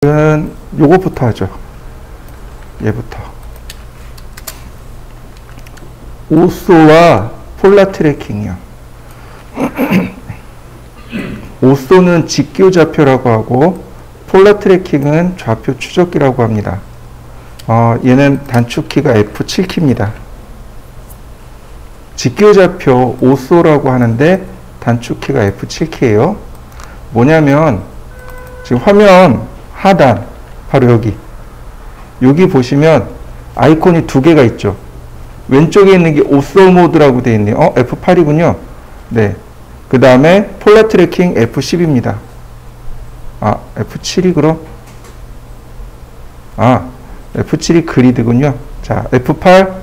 요것부터 하죠. 얘부터. 오쏘와 폴라 트래킹이요. 오쏘는 직교 좌표라고 하고 폴라 트래킹은 좌표 추적기라고 합니다. 얘는 단축키가 F7키입니다. 직교 좌표 오쏘라고 하는데 단축키가 F7키예요. 뭐냐면 지금 화면 하단 바로 여기 보시면 아이콘이 두 개가 있죠. 왼쪽에 있는 게 오쏘 모드라고 되어 있네요. F8이군요. 네. 그 다음에 폴라 트래킹 F10입니다. F7이 그럼? F7이 그리드군요. 자, F8,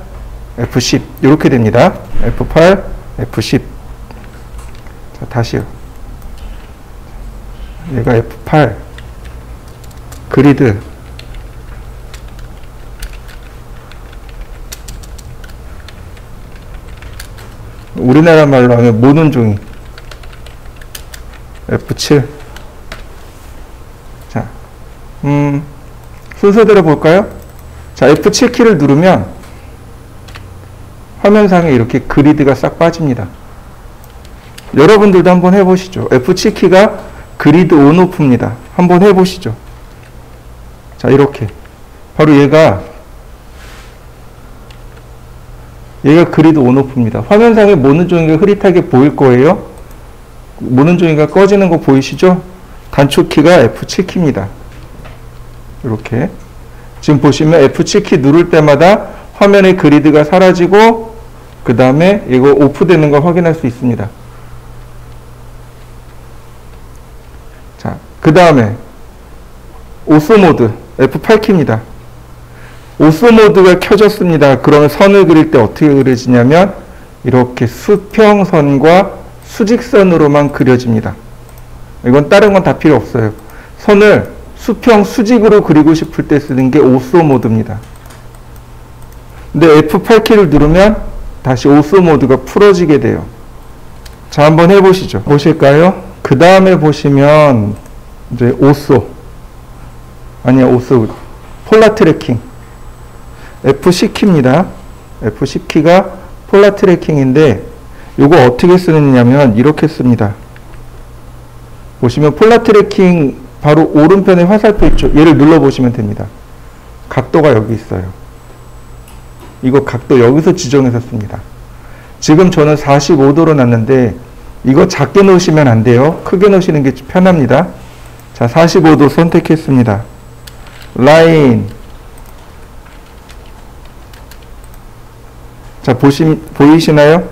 F10 이렇게 됩니다. F8, F10. 자, 다시요. 얘가 F8 그리드. 우리나라 말로 하면 모는 종이. F7. 자, 순서대로 볼까요? 자, F7 키를 누르면 화면상에 이렇게 그리드가 싹 빠집니다. 여러분들도 한번 해보시죠. F7 키가 그리드 온오프입니다. 한번 해보시죠. 자, 이렇게. 바로 얘가 그리드 온오프입니다. 화면상에 모는 종이가 흐릿하게 보일 거예요. 모는 종이가 꺼지는 거 보이시죠? 단축키가 F7키입니다. 이렇게. 지금 보시면 F7키 누를 때마다 화면에 그리드가 사라지고 그 다음에 이거 오프되는 걸 확인할 수 있습니다. 자, 그 다음에 오쏘 모드 F8키입니다. 오쏘 모드가 켜졌습니다. 그러면 선을 그릴 때 어떻게 그려지냐면 이렇게 수평선과 수직선으로만 그려집니다. 이건 다른 건 다 필요 없어요. 선을 수평 수직으로 그리고 싶을 때 쓰는 게 오쏘 모드입니다. 근데 F8키를 누르면 다시 오쏘 모드가 풀어지게 돼요. 자, 한번 해보시죠. 보실까요? 그 다음에 보시면 이제 오쏘 폴라 트래킹 F10키입니다. F10키가 폴라 트래킹인데 이거 어떻게 쓰느냐면 이렇게 씁니다. 보시면 폴라 트래킹 바로 오른편에 화살표 있죠. 얘를 눌러보시면 됩니다. 각도가 여기 있어요. 이거 각도 여기서 지정해서 씁니다. 지금 저는 45도로 놨는데 이거 작게 놓으시면 안 돼요. 크게 놓으시는 게 편합니다. 자, 45도 선택했습니다. 라인. 자, 보이시나요?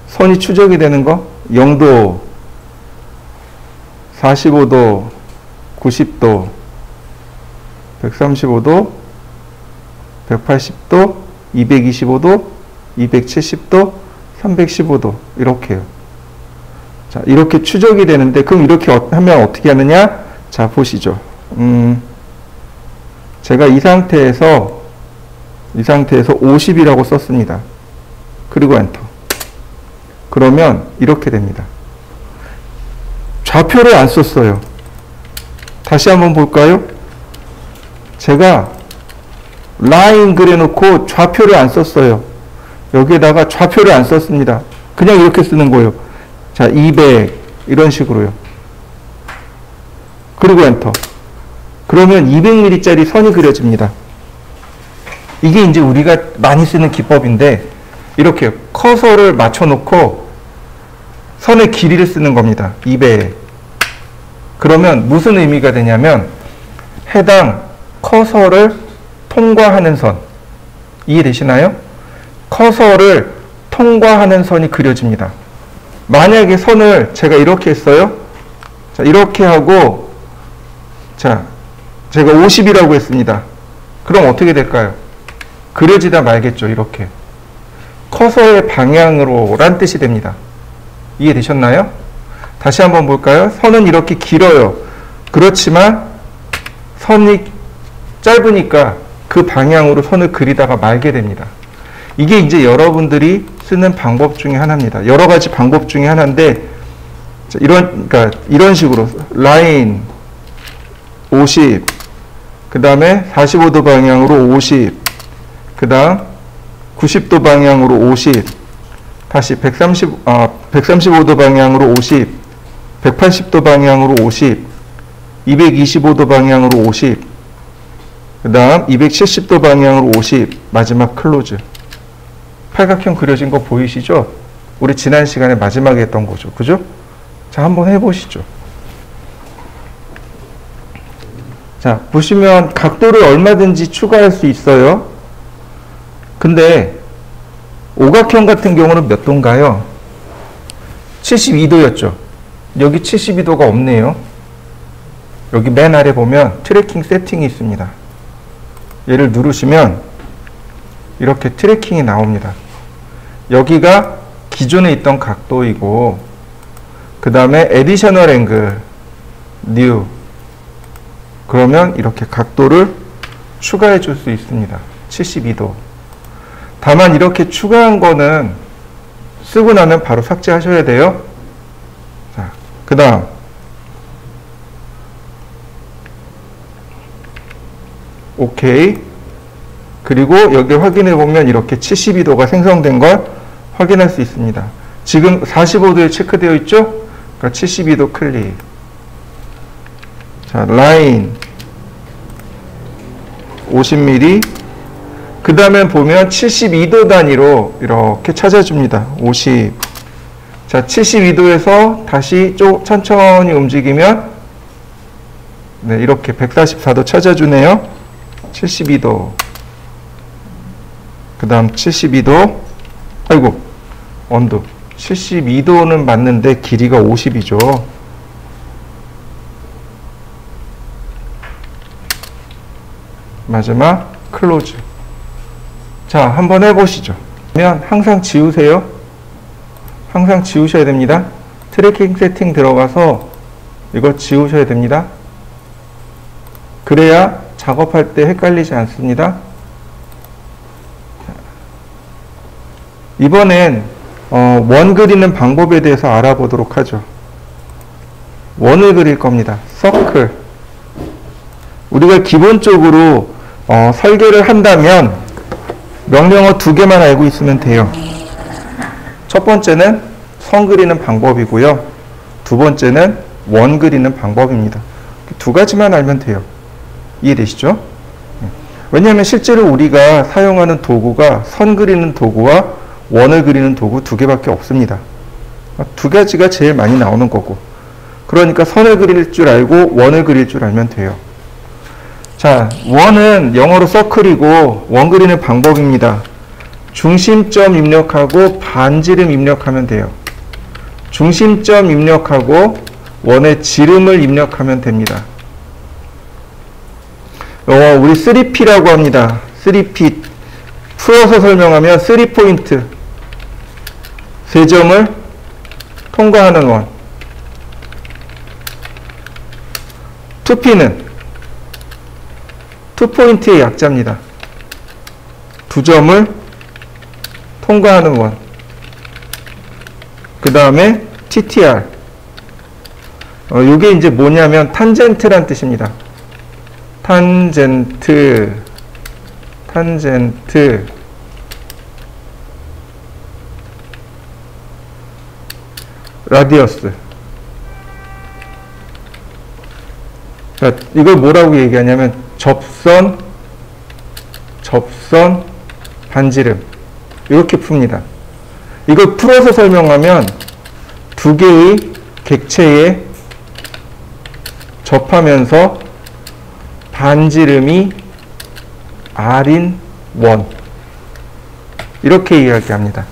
선이 추적이 되는 거? 0도, 45도, 90도, 135도, 180도, 225도, 270도, 315도 이렇게요. 자, 이렇게 추적이 되는데 그럼 이렇게 하면 어떻게 하느냐? 자, 보시죠. 제가 이 상태에서 50이라고 썼습니다. 그리고 엔터. 그러면 이렇게 됩니다. 좌표를 안 썼어요. 다시 한번 볼까요? 제가 라인 그려놓고 좌표를 안 썼어요. 여기에다가 좌표를 안 썼습니다. 그냥 이렇게 쓰는 거예요. 자, 200 이런 식으로요. 그리고 엔터. 그러면 200mm짜리 선이 그려집니다. 이게 이제 우리가 많이 쓰는 기법인데 이렇게 커서를 맞춰놓고 선의 길이를 쓰는 겁니다. 200. 그러면 무슨 의미가 되냐면 해당 커서를 통과하는 선. 이해되시나요? 커서를 통과하는 선이 그려집니다. 만약에 선을 제가 이렇게 했어요. 자, 이렇게 하고 자, 제가 50이라고 했습니다. 그럼 어떻게 될까요? 그려지다 말겠죠. 이렇게. 커서의 방향으로 란 뜻이 됩니다. 이해되셨나요? 다시 한번 볼까요? 선은 이렇게 길어요. 그렇지만 선이 짧으니까 그 방향으로 선을 그리다가 말게 됩니다. 이게 이제 여러분들이 쓰는 방법 중에 하나입니다. 여러 가지 방법 중에 하나인데 그러니까 이런 식으로 라인 50 그 다음에 45도 방향으로 50, 그 다음 90도 방향으로 50, 다시 135도 방향으로 50, 180도 방향으로 50, 225도 방향으로 50, 그 다음 270도 방향으로 50, 마지막 클로즈. 팔각형 그려진 거 보이시죠? 우리 지난 시간에 마지막에 했던 거죠. 그죠? 자, 한번 해보시죠. 자, 보시면 각도를 얼마든지 추가할 수 있어요. 근데 오각형 같은 경우는 몇 도인가요? 72도였죠. 여기 72도가 없네요. 여기 맨 아래 보면 트래킹 세팅이 있습니다. 얘를 누르시면 이렇게 트래킹이 나옵니다. 여기가 기존에 있던 각도이고, 그 다음에 additional angle, new. 그러면 이렇게 각도를 추가해 줄 수 있습니다. 72도. 다만 이렇게 추가한 거는 쓰고 나면 바로 삭제하셔야 돼요. 자, 그 다음 오케이. 그리고 여기 확인해 보면 이렇게 72도가 생성된 걸 확인할 수 있습니다. 지금 45도에 체크되어 있죠? 그러니까 72도 클릭. 자, 라인 50mm. 그 다음에 보면 72도 단위로 이렇게 찾아줍니다. 50. 자, 72도에서 다시 천천히 움직이면 네, 이렇게 144도 찾아주네요. 72도. 그 다음 72도. 아이고, 언두. 72도는 맞는데 길이가 50이죠. 마지막 클로즈. 자, 한번 해보시죠. 그러면 항상 지우세요. 항상 지우셔야 됩니다. 트래킹 세팅 들어가서 이거 지우셔야 됩니다. 그래야 작업할 때 헷갈리지 않습니다. 이번엔 원 그리는 방법에 대해서 알아보도록 하죠. 원을 그릴 겁니다. 서클. 우리가 기본적으로 설계를 한다면 명령어 2개만 알고 있으면 돼요. 첫 번째는 선 그리는 방법이고요. 두 번째는 원 그리는 방법입니다. 2가지만 알면 돼요. 이해되시죠? 왜냐하면 실제로 우리가 사용하는 도구가 선 그리는 도구와 원을 그리는 도구 2개밖에 없습니다. 2가지가 제일 많이 나오는 거고, 그러니까 선을 그릴 줄 알고 원을 그릴 줄 알면 돼요. 자, 원은 영어로 서클이고 원 그리는 방법입니다. 중심점 입력하고 반지름 입력하면 돼요. 중심점 입력하고 원의 지름을 입력하면 됩니다. 우리 3P라고 합니다. 3P. 풀어서 설명하면 3포인트. 3점을 통과하는 원. 2P는 2포인트의 약자입니다. 2점을 통과하는 원. 그 다음에 TTR. 요게 이제 뭐냐면 탄젠트란 뜻입니다. 탄젠트. 라디어스. 자, 이걸 뭐라고 얘기하냐면 접선, 반지름. 이렇게 풉니다. 이걸 풀어서 설명하면 2개의 객체에 접하면서 반지름이 R인 원. 이렇게 이야기합니다.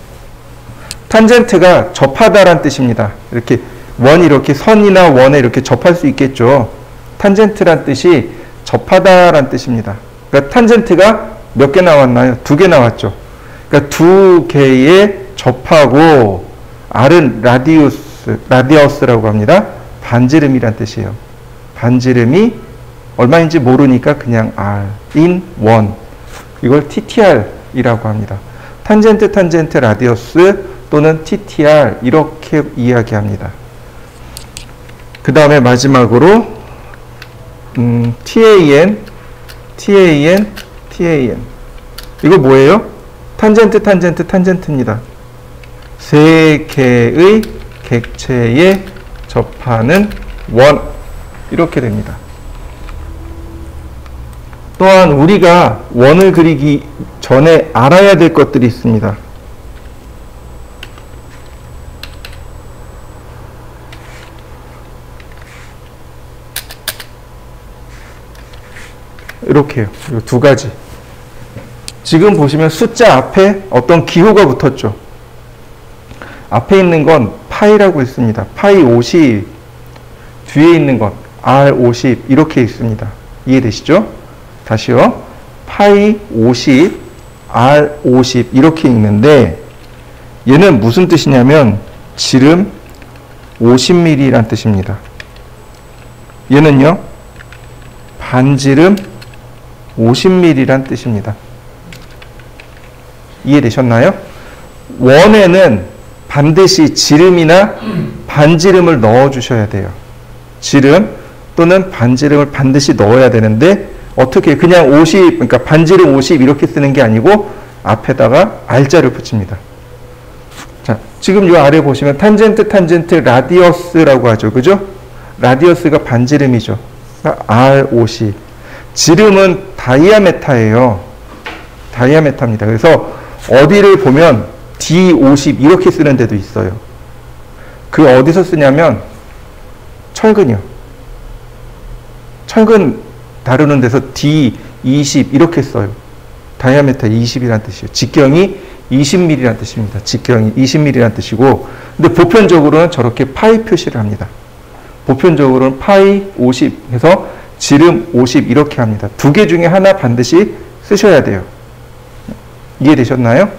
탄젠트가 접하다란 뜻입니다. 이렇게 원이 이렇게 선이나 원에 이렇게 접할 수 있겠죠. 탄젠트란 뜻이 접하다란 뜻입니다. 그러니까 탄젠트가 몇 개 나왔나요? 2개 나왔죠. 그러니까 2개에 접하고 R은 라디어스라고 합니다. 반지름이란 뜻이에요. 반지름이 얼마인지 모르니까 그냥 R인 원. 이걸 TTR이라고 합니다. 탄젠트, 라디어스 또는 TTR 이렇게 이야기합니다. 그 다음에 마지막으로 TAN TAN, TAN. 이거 뭐예요? 탄젠트, 탄젠트, 탄젠트입니다. 세 개의 객체에 접하는 원. 이렇게 됩니다. 또한 우리가 원을 그리기 전에 알아야 될 것들이 있습니다. 이렇게요. 이 두 가지. 지금 보시면 숫자 앞에 어떤 기호가 붙었죠. 앞에 있는 건 파이라고 있습니다. 파이 50. 뒤에 있는 건 R50 이렇게 있습니다. 이해되시죠? 다시요. 파이 50, R50 이렇게 읽는데 얘는 무슨 뜻이냐면 지름 50mm란 뜻입니다. 얘는요. 반지름 50mm란 뜻입니다. 이해되셨나요? 원에는 반드시 지름이나 반지름을 넣어 주셔야 돼요. 지름 또는 반지름을 반드시 넣어야 되는데 어떻게 그냥 50, 그러니까 반지름 50 이렇게 쓰는 게 아니고 앞에다가 R자를 붙입니다. 자, 지금 이 아래 보시면 탄젠트, 탄젠트, 라디어스라고 하죠. 그죠? 라디어스가 반지름이죠. R50. 지름은 다이아메타예요. 다이아메타입니다. 그래서 어디를 보면 D50 이렇게 쓰는 데도 있어요. 그 어디서 쓰냐면 철근이요. 철근 다루는 데서 D20 이렇게 써요. 다이아메타 20이라는 뜻이에요. 직경이 20mm라는 뜻입니다. 직경이 20mm라는 뜻이고, 근데 보편적으로는 저렇게 파이 표시를 합니다. 보편적으로는 파이 50 해서 지름 50 이렇게 합니다. 두 개 중에 하나 반드시 쓰셔야 돼요. 이해되셨나요?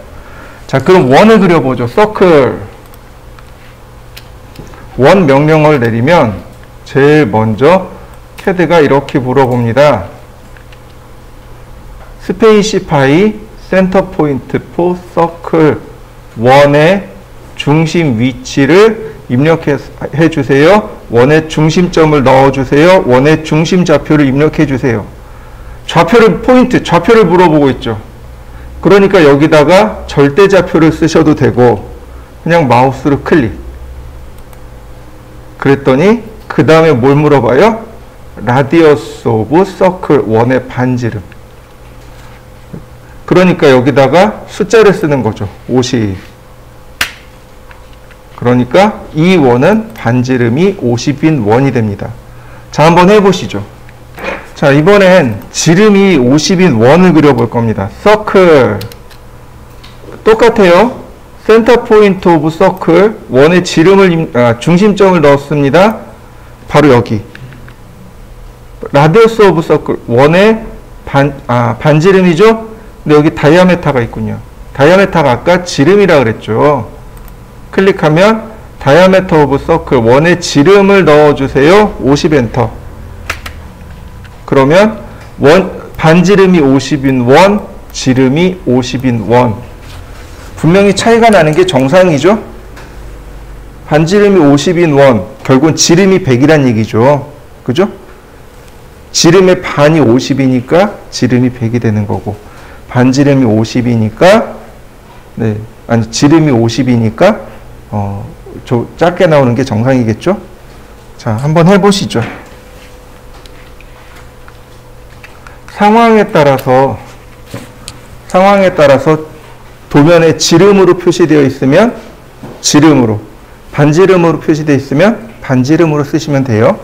자, 그럼 원을 그려보죠. 서클. 원 명령을 내리면 제일 먼저 캐드가 이렇게 물어봅니다. 스페이시파이 센터 포인트 포 서클 원의 중심 위치를 입력해 주세요. 원의 중심점을 넣어 주세요. 원의 중심 좌표를 입력해 주세요. 좌표를 포인트, 좌표를 물어보고 있죠. 그러니까 여기다가 절대 좌표를 쓰셔도 되고 그냥 마우스로 클릭. 그랬더니 그 다음에 뭘 물어봐요? 라디어스 오브 서클 원의 반지름. 그러니까 여기다가 숫자를 쓰는 거죠. 50. 그러니까 이 원은 반지름이 50인 원이 됩니다. 자, 한번 해보시죠. 자, 이번엔 지름이 50인 원을 그려볼 겁니다. 서클. 똑같아요. 센터 포인트 오브 서클 원의 지름을 중심점을 넣었습니다. 바로 여기. 라디어스 오브 서클 원의 반지름이죠. 근데 여기 다이아메타가 있군요. 다이아메타가 아까 지름이라 그랬죠. 클릭하면 다이아메터 오브 서클 원의 지름을 넣어주세요. 50 엔터. 그러면 반지름이 50인 원, 지름이 50인 원. 분명히 차이가 나는 게 정상이죠. 반지름이 50인 원, 결국은 지름이 100이란 얘기죠. 그죠? 지름의 반이 50이니까 지름이 100이 되는 거고, 반지름이 50이니까, 네, 아니, 지름이 50이니까, 저 짧게 나오는 게 정상이겠죠? 자, 한번 해보시죠. 상황에 따라서 도면에 지름으로 표시되어 있으면 지름으로, 반지름으로 표시되어 있으면 반지름으로 쓰시면 돼요.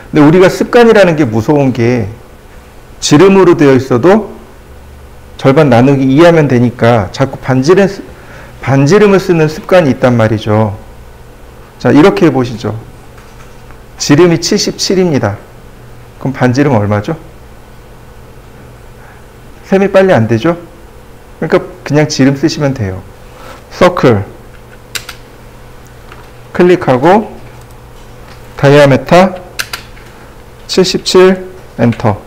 근데 우리가 습관이라는 게 무서운 게 지름으로 되어 있어도 절반 나누기 2하면 되니까 자꾸 반지름을 쓰는 습관이 있단 말이죠. 자, 이렇게 해보시죠. 지름이 77입니다. 그럼 반지름 얼마죠? 셈이 빨리 안 되죠? 그러니까 그냥 지름 쓰시면 돼요. 서클 클릭하고 다이아메타 77 엔터.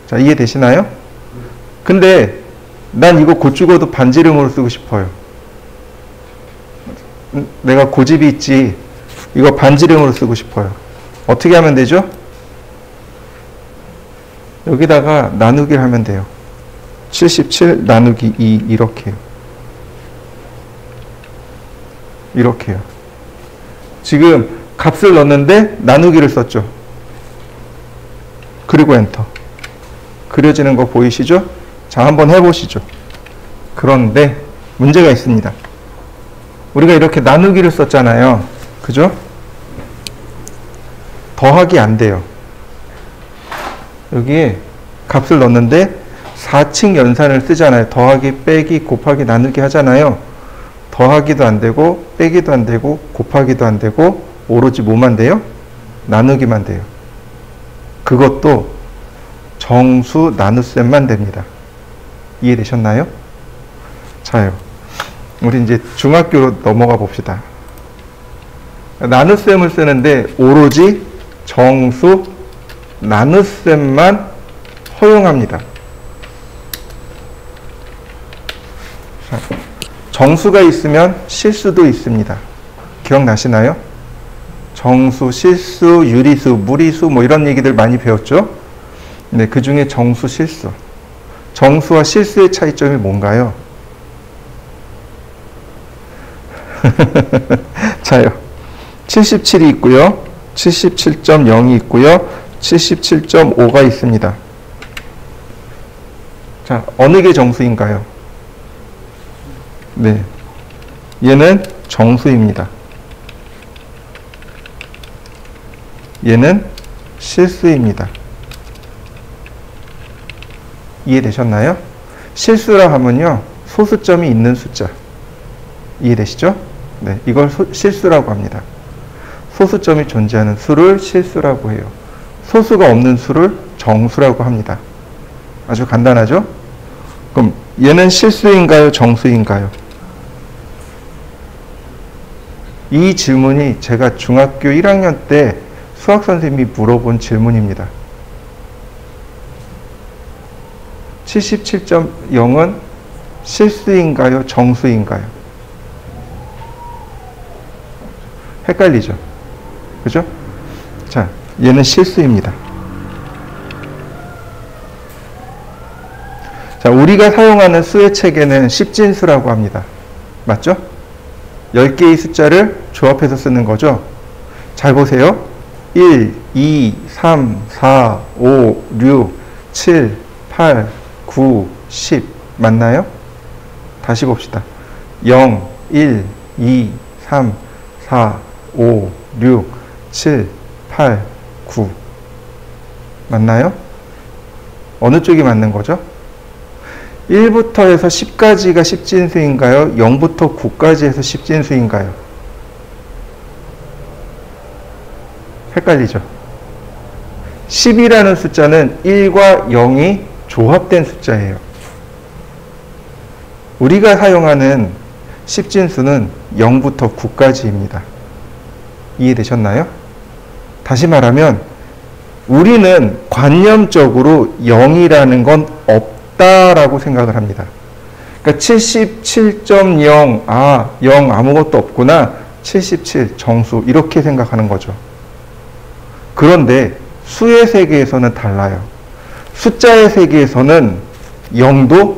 자, 이해되시나요? 근데 난 이거 곧 죽어도 반지름으로 쓰고 싶어요. 내가 고집이 있지. 이거 반지름으로 쓰고 싶어요. 어떻게 하면 되죠? 여기다가 나누기를 하면 돼요. 77 나누기 2 이렇게요. 이렇게요. 지금 값을 넣었는데 나누기를 썼죠. 그리고 엔터. 그려지는 거 보이시죠? 자, 한번 해보시죠. 그런데 문제가 있습니다. 우리가 이렇게 나누기를 썼잖아요. 그죠? 더하기 안 돼요. 여기에 값을 넣었는데 4층 연산을 쓰잖아요. 더하기, 빼기, 곱하기, 나누기 하잖아요. 더하기도 안 되고, 빼기도 안 되고, 곱하기도 안 되고, 오로지 뭐만 돼요? 나누기만 돼요. 그것도 정수 나눗셈만 됩니다. 이해되셨나요? 자요. 우리 이제 중학교로 넘어가 봅시다. 나눗셈을 쓰는데 오로지 정수 나눗셈만 허용합니다. 자, 정수가 있으면 실수도 있습니다. 기억나시나요? 정수, 실수, 유리수, 무리수 뭐 이런 얘기들 많이 배웠죠? 네, 그 중에 정수, 실수. 정수와 실수의 차이점이 뭔가요? 자요. 77이 있고요. 77.0이 있고요. 77.5가 있습니다. 자, 어느 게 정수인가요? 네. 얘는 정수입니다. 얘는 실수입니다. 이해되셨나요? 실수라 하면요, 소수점이 있는 숫자. 이해되시죠? 네, 이걸 실수라고 합니다. 소수점이 존재하는 수를 실수라고 해요. 소수가 없는 수를 정수라고 합니다. 아주 간단하죠? 그럼 얘는 실수인가요? 정수인가요? 이 질문이 제가 중학교 1학년 때 수학선생님이 물어본 질문입니다. 77.0은 실수인가요? 정수인가요? 헷갈리죠? 그죠? 자, 얘는 실수입니다. 자, 우리가 사용하는 수의 체계는 십진수라고 합니다. 맞죠? 10개의 숫자를 조합해서 쓰는 거죠. 잘 보세요. 1, 2, 3, 4, 5, 6, 7, 8, 9, 10 맞나요? 다시 봅시다. 0, 1, 2, 3, 4, 5, 6, 7, 8, 9 맞나요? 어느 쪽이 맞는 거죠? 1부터 해서 10까지가 십진수인가요? 0부터 9까지 해서 십진수인가요? 헷갈리죠? 10이라는 숫자는 1과 0이 조합된 숫자예요. 우리가 사용하는 십진수는 0부터 9까지입니다. 이해되셨나요? 다시 말하면 우리는 관념적으로 0이라는 건 없다라고 생각을 합니다. 그러니까 77.0 0 아무것도 없구나. 77 정수 이렇게 생각하는 거죠. 그런데 수의 세계에서는 달라요. 숫자의 세계에서는 0도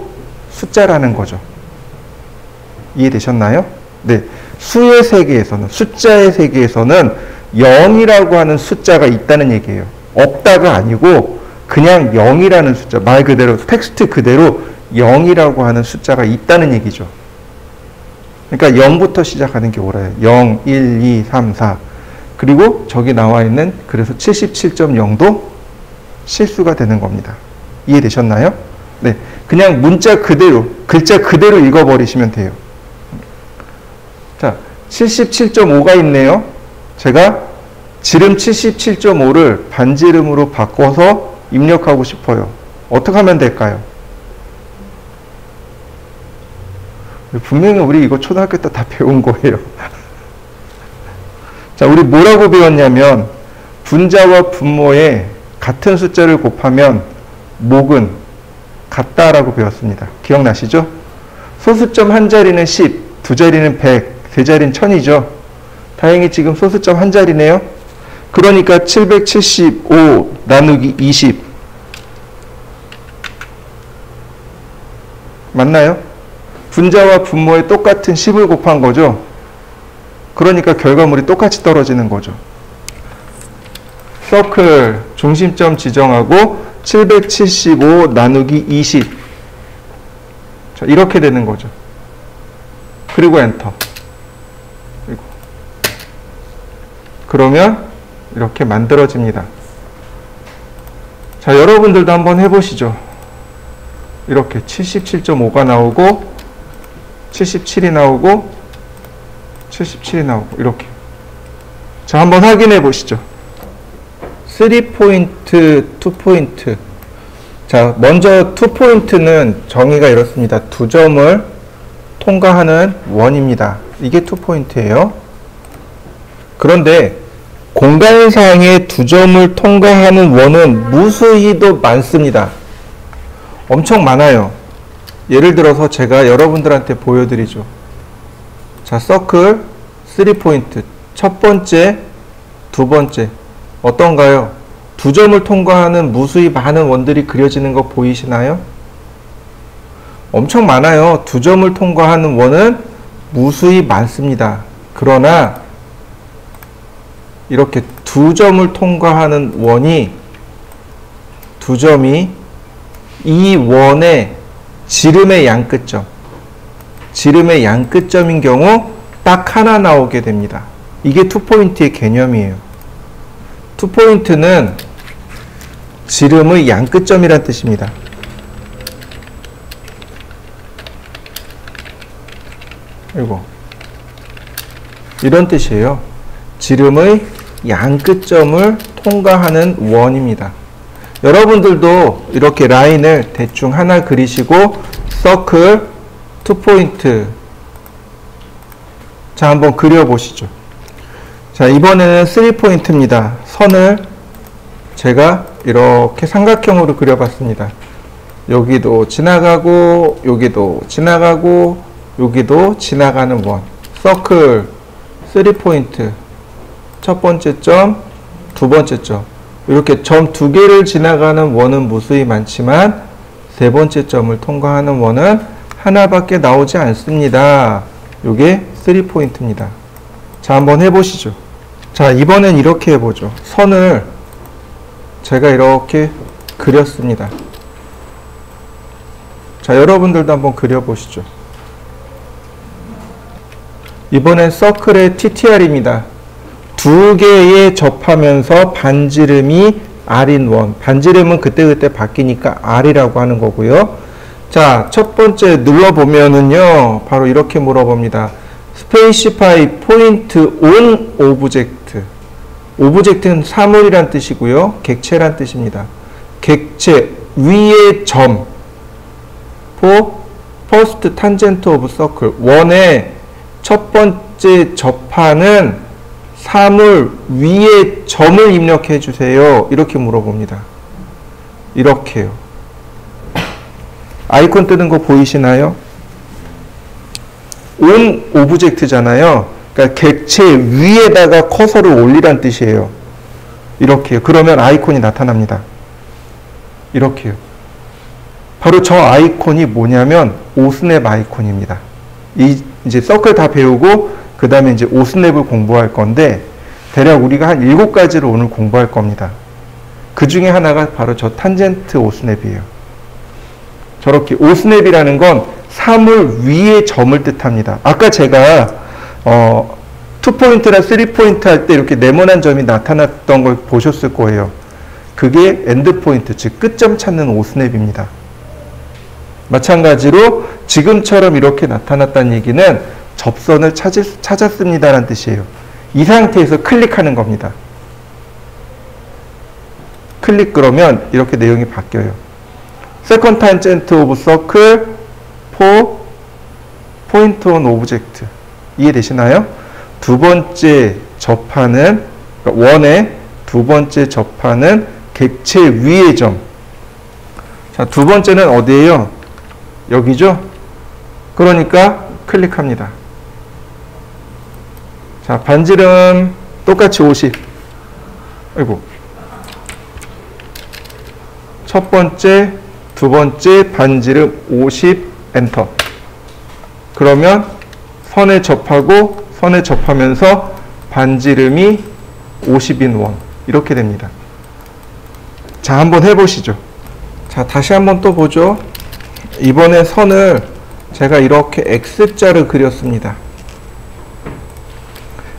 숫자라는 거죠. 이해되셨나요? 네. 수의 세계에서는, 숫자의 세계에서는 0이라고 하는 숫자가 있다는 얘기예요. 없다가 아니고 그냥 0이라는 숫자, 말 그대로 텍스트 그대로 0이라고 하는 숫자가 있다는 얘기죠. 그러니까 0부터 시작하는 게 옳아요. 0, 1, 2, 3, 4. 그리고 저기 나와 있는 그래서 77.0도 실수가 되는 겁니다. 이해되셨나요? 네. 그냥 문자 그대로, 글자 그대로 읽어버리시면 돼요. 자, 77.5가 있네요. 제가 지름 77.5를 반지름으로 바꿔서 입력하고 싶어요. 어떻게 하면 될까요? 분명히 우리 이거 초등학교 때 다 배운 거예요. 자, 우리 뭐라고 배웠냐면 분자와 분모에 같은 숫자를 곱하면 목은 같다라고 배웠습니다. 기억나시죠? 소수점 한 자리는 10, 두 자리는 100, 세 자리는 1000이죠. 다행히 지금 소수점 한 자리네요. 그러니까 775 나누기 20 맞나요? 분자와 분모에 똑같은 10을 곱한 거죠. 그러니까 결과물이 똑같이 떨어지는 거죠. 서클 중심점 지정하고 775 나누기 20. 자, 이렇게 되는 거죠. 그리고 엔터. 그리고 그러면 이렇게 만들어집니다. 자, 여러분들도 한번 해보시죠. 이렇게 77.5가 나오고 77이 나오고 77이 나오고 이렇게. 자, 한번 확인해 보시죠. 3포인트, 2포인트. 자, 먼저 2포인트는 정의가 이렇습니다. 두 점을 통과하는 원입니다. 이게 2포인트예요. 그런데 공간상의 두 점을 통과하는 원은 무수히도 많습니다. 엄청 많아요. 예를 들어서 제가 여러분들한테 보여드리죠. 자, 서클 3포인트. 첫 번째, 두 번째. 어떤가요? 두 점을 통과하는 무수히 많은 원들이 그려지는 거 보이시나요? 엄청 많아요. 두 점을 통과하는 원은 무수히 많습니다. 그러나 이렇게 두 점을 통과하는 원이 두 점이 이 원의 지름의 양끝점, 지름의 양끝점인 경우 딱 하나 나오게 됩니다. 이게 2포인트의 개념이에요. 2포인트는 지름의 양끝점이란 뜻입니다. 이거 이런 뜻이에요. 지름의 양끝점을 통과하는 원입니다. 여러분들도 이렇게 라인을 대충 하나 그리시고 서클 2포인트. 자, 한번 그려보시죠. 자, 이번에는 3포인트입니다. 선을 제가 이렇게 삼각형으로 그려봤습니다. 여기도 지나가고 여기도 지나가고 여기도 지나가는 원. 서클 3포인트. 첫 번째 점, 두 번째 점. 이렇게 점 두 개를 지나가는 원은 무수히 많지만 세 번째 점을 통과하는 원은 하나밖에 나오지 않습니다. 이게 3포인트입니다. 자, 한번 해보시죠. 자, 이번엔 이렇게 해보죠. 선을 제가 이렇게 그렸습니다. 자, 여러분들도 한번 그려보시죠. 이번엔 서클의 TTR입니다. 두 개에 접하면서 반지름이 R인 원. 반지름은 그때그때 바뀌니까 R이라고 하는 거고요. 자, 첫 번째 눌러보면은요, 바로 이렇게 물어봅니다. Specify point on object. 오브젝트는 사물이란 뜻이고요. 객체란 뜻입니다. 객체 위의 점. for first tangent of circle. 원의 첫 번째 접하는 사물 위에 점을 입력해 주세요. 이렇게 물어봅니다. 이렇게요. 아이콘 뜨는 거 보이시나요? on 오브젝트잖아요. 그러니까 객체 위에다가 커서를 올리란 뜻이에요. 이렇게요. 그러면 아이콘이 나타납니다. 이렇게요. 바로 저 아이콘이 뭐냐면 오스냅 아이콘입니다. 이제 서클 다 배우고 그 다음에 이제 오스냅을 공부할 건데 대략 우리가 한 7가지를 오늘 공부할 겁니다. 그 중에 하나가 바로 저 탄젠트 오스냅이에요. 저렇게 오스냅이라는 건 사물 위에 점을 뜻합니다. 아까 제가 2포인트나 3포인트 할 때 이렇게 네모난 점이 나타났던 걸 보셨을 거예요. 그게 엔드포인트, 즉 끝점 찾는 오스냅입니다. 마찬가지로 지금처럼 이렇게 나타났다는 얘기는 접선을 찾았습니다라는 뜻이에요. 이 상태에서 클릭하는 겁니다. 클릭 그러면 이렇게 내용이 바뀌어요. Second tangent of circle for point on object. 이해되시나요? 두 번째 접하는, 그러니까 원의 두 번째 접하는 객체 위의 점. 자, 두 번째는 어디예요? 여기죠? 그러니까 클릭합니다. 자, 반지름 똑같이 50. 아이고. 첫 번째, 두 번째 반지름 50 엔터. 그러면 선에 접하고 선에 접하면서 반지름이 50인 원. 이렇게 됩니다. 자, 한번 해보시죠. 자, 다시 한번 또 보죠. 이번에 선을 제가 이렇게 X자를 그렸습니다.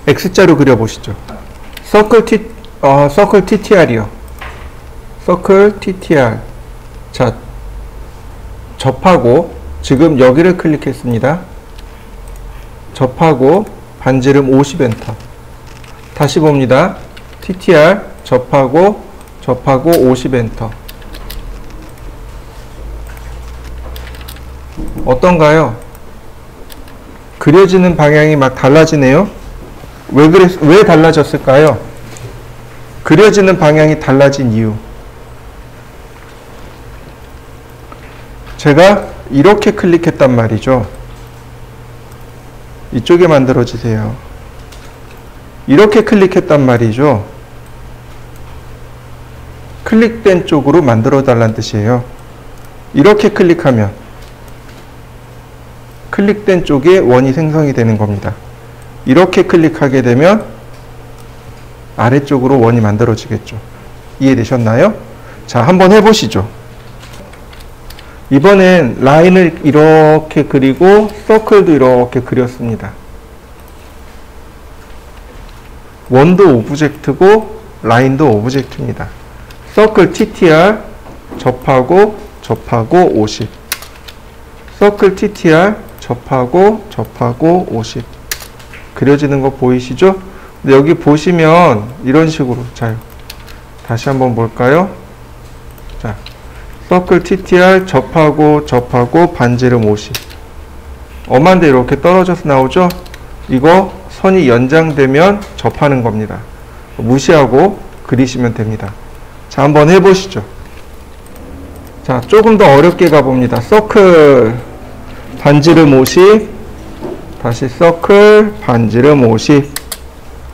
X자로 그려보시죠. 서클 TTR이요. 서클 TTR. 자, 접하고 지금 여기를 클릭했습니다. 접하고 반지름 50엔터. 다시 봅니다. TTR 접하고 50엔터. 어떤가요? 그려지는 방향이 막 달라지네요. 왜 달라졌을까요? 그려지는 방향이 달라진 이유. 제가 이렇게 클릭했단 말이죠. 이쪽에 만들어지세요. 이렇게 클릭했단 말이죠. 클릭된 쪽으로 만들어 달라는 뜻이에요. 이렇게 클릭하면 클릭된 쪽에 원이 생성이 되는 겁니다. 이렇게 클릭하게 되면 아래쪽으로 원이 만들어지겠죠. 이해되셨나요? 자, 한번 해보시죠. 이번엔 라인을 이렇게 그리고 서클도 이렇게 그렸습니다. 원도 오브젝트고 라인도 오브젝트입니다. 서클 TTR 접하고 50. 서클 TTR 접하고 50. 그려지는 거 보이시죠? 근데 여기 보시면 이런 식으로, 자, 다시 한번 볼까요? 자, 서클 TTR 접하고 반지름 50. 엄한데 이렇게 떨어져서 나오죠? 이거 선이 연장되면 접하는 겁니다. 무시하고 그리시면 됩니다. 자, 한번 해보시죠. 자, 조금 더 어렵게 가봅니다. 서클 반지름 50. 다시 서클 반지름 50.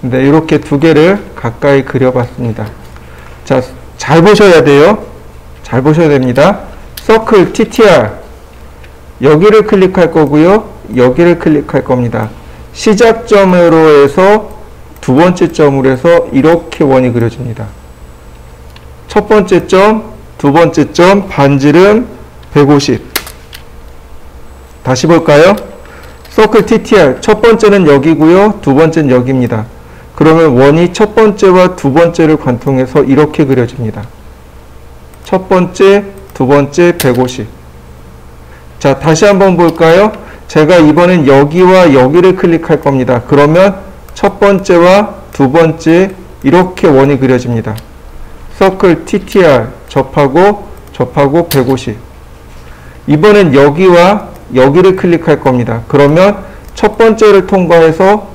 네, 이렇게 두 개를 가까이 그려봤습니다. 자, 잘 보셔야 돼요. 잘 보셔야 됩니다. 서클 TTR 여기를 클릭할 거고요. 여기를 클릭할 겁니다. 시작점으로 해서 두 번째 점으로 해서 이렇게 원이 그려집니다. 첫 번째 점, 두 번째 점, 반지름 150. 다시 볼까요? 서클 TTR 첫 번째는 여기고요. 두 번째는 여기입니다. 그러면 원이 첫 번째와 두 번째를 관통해서 이렇게 그려집니다. 첫 번째, 두 번째 150. 자, 다시 한번 볼까요? 제가 이번엔 여기와 여기를 클릭할 겁니다. 그러면 첫 번째와 두 번째 이렇게 원이 그려집니다. 서클 TTR 접하고 150. 이번엔 여기와 여기를 클릭할 겁니다. 그러면 첫 번째를 통과해서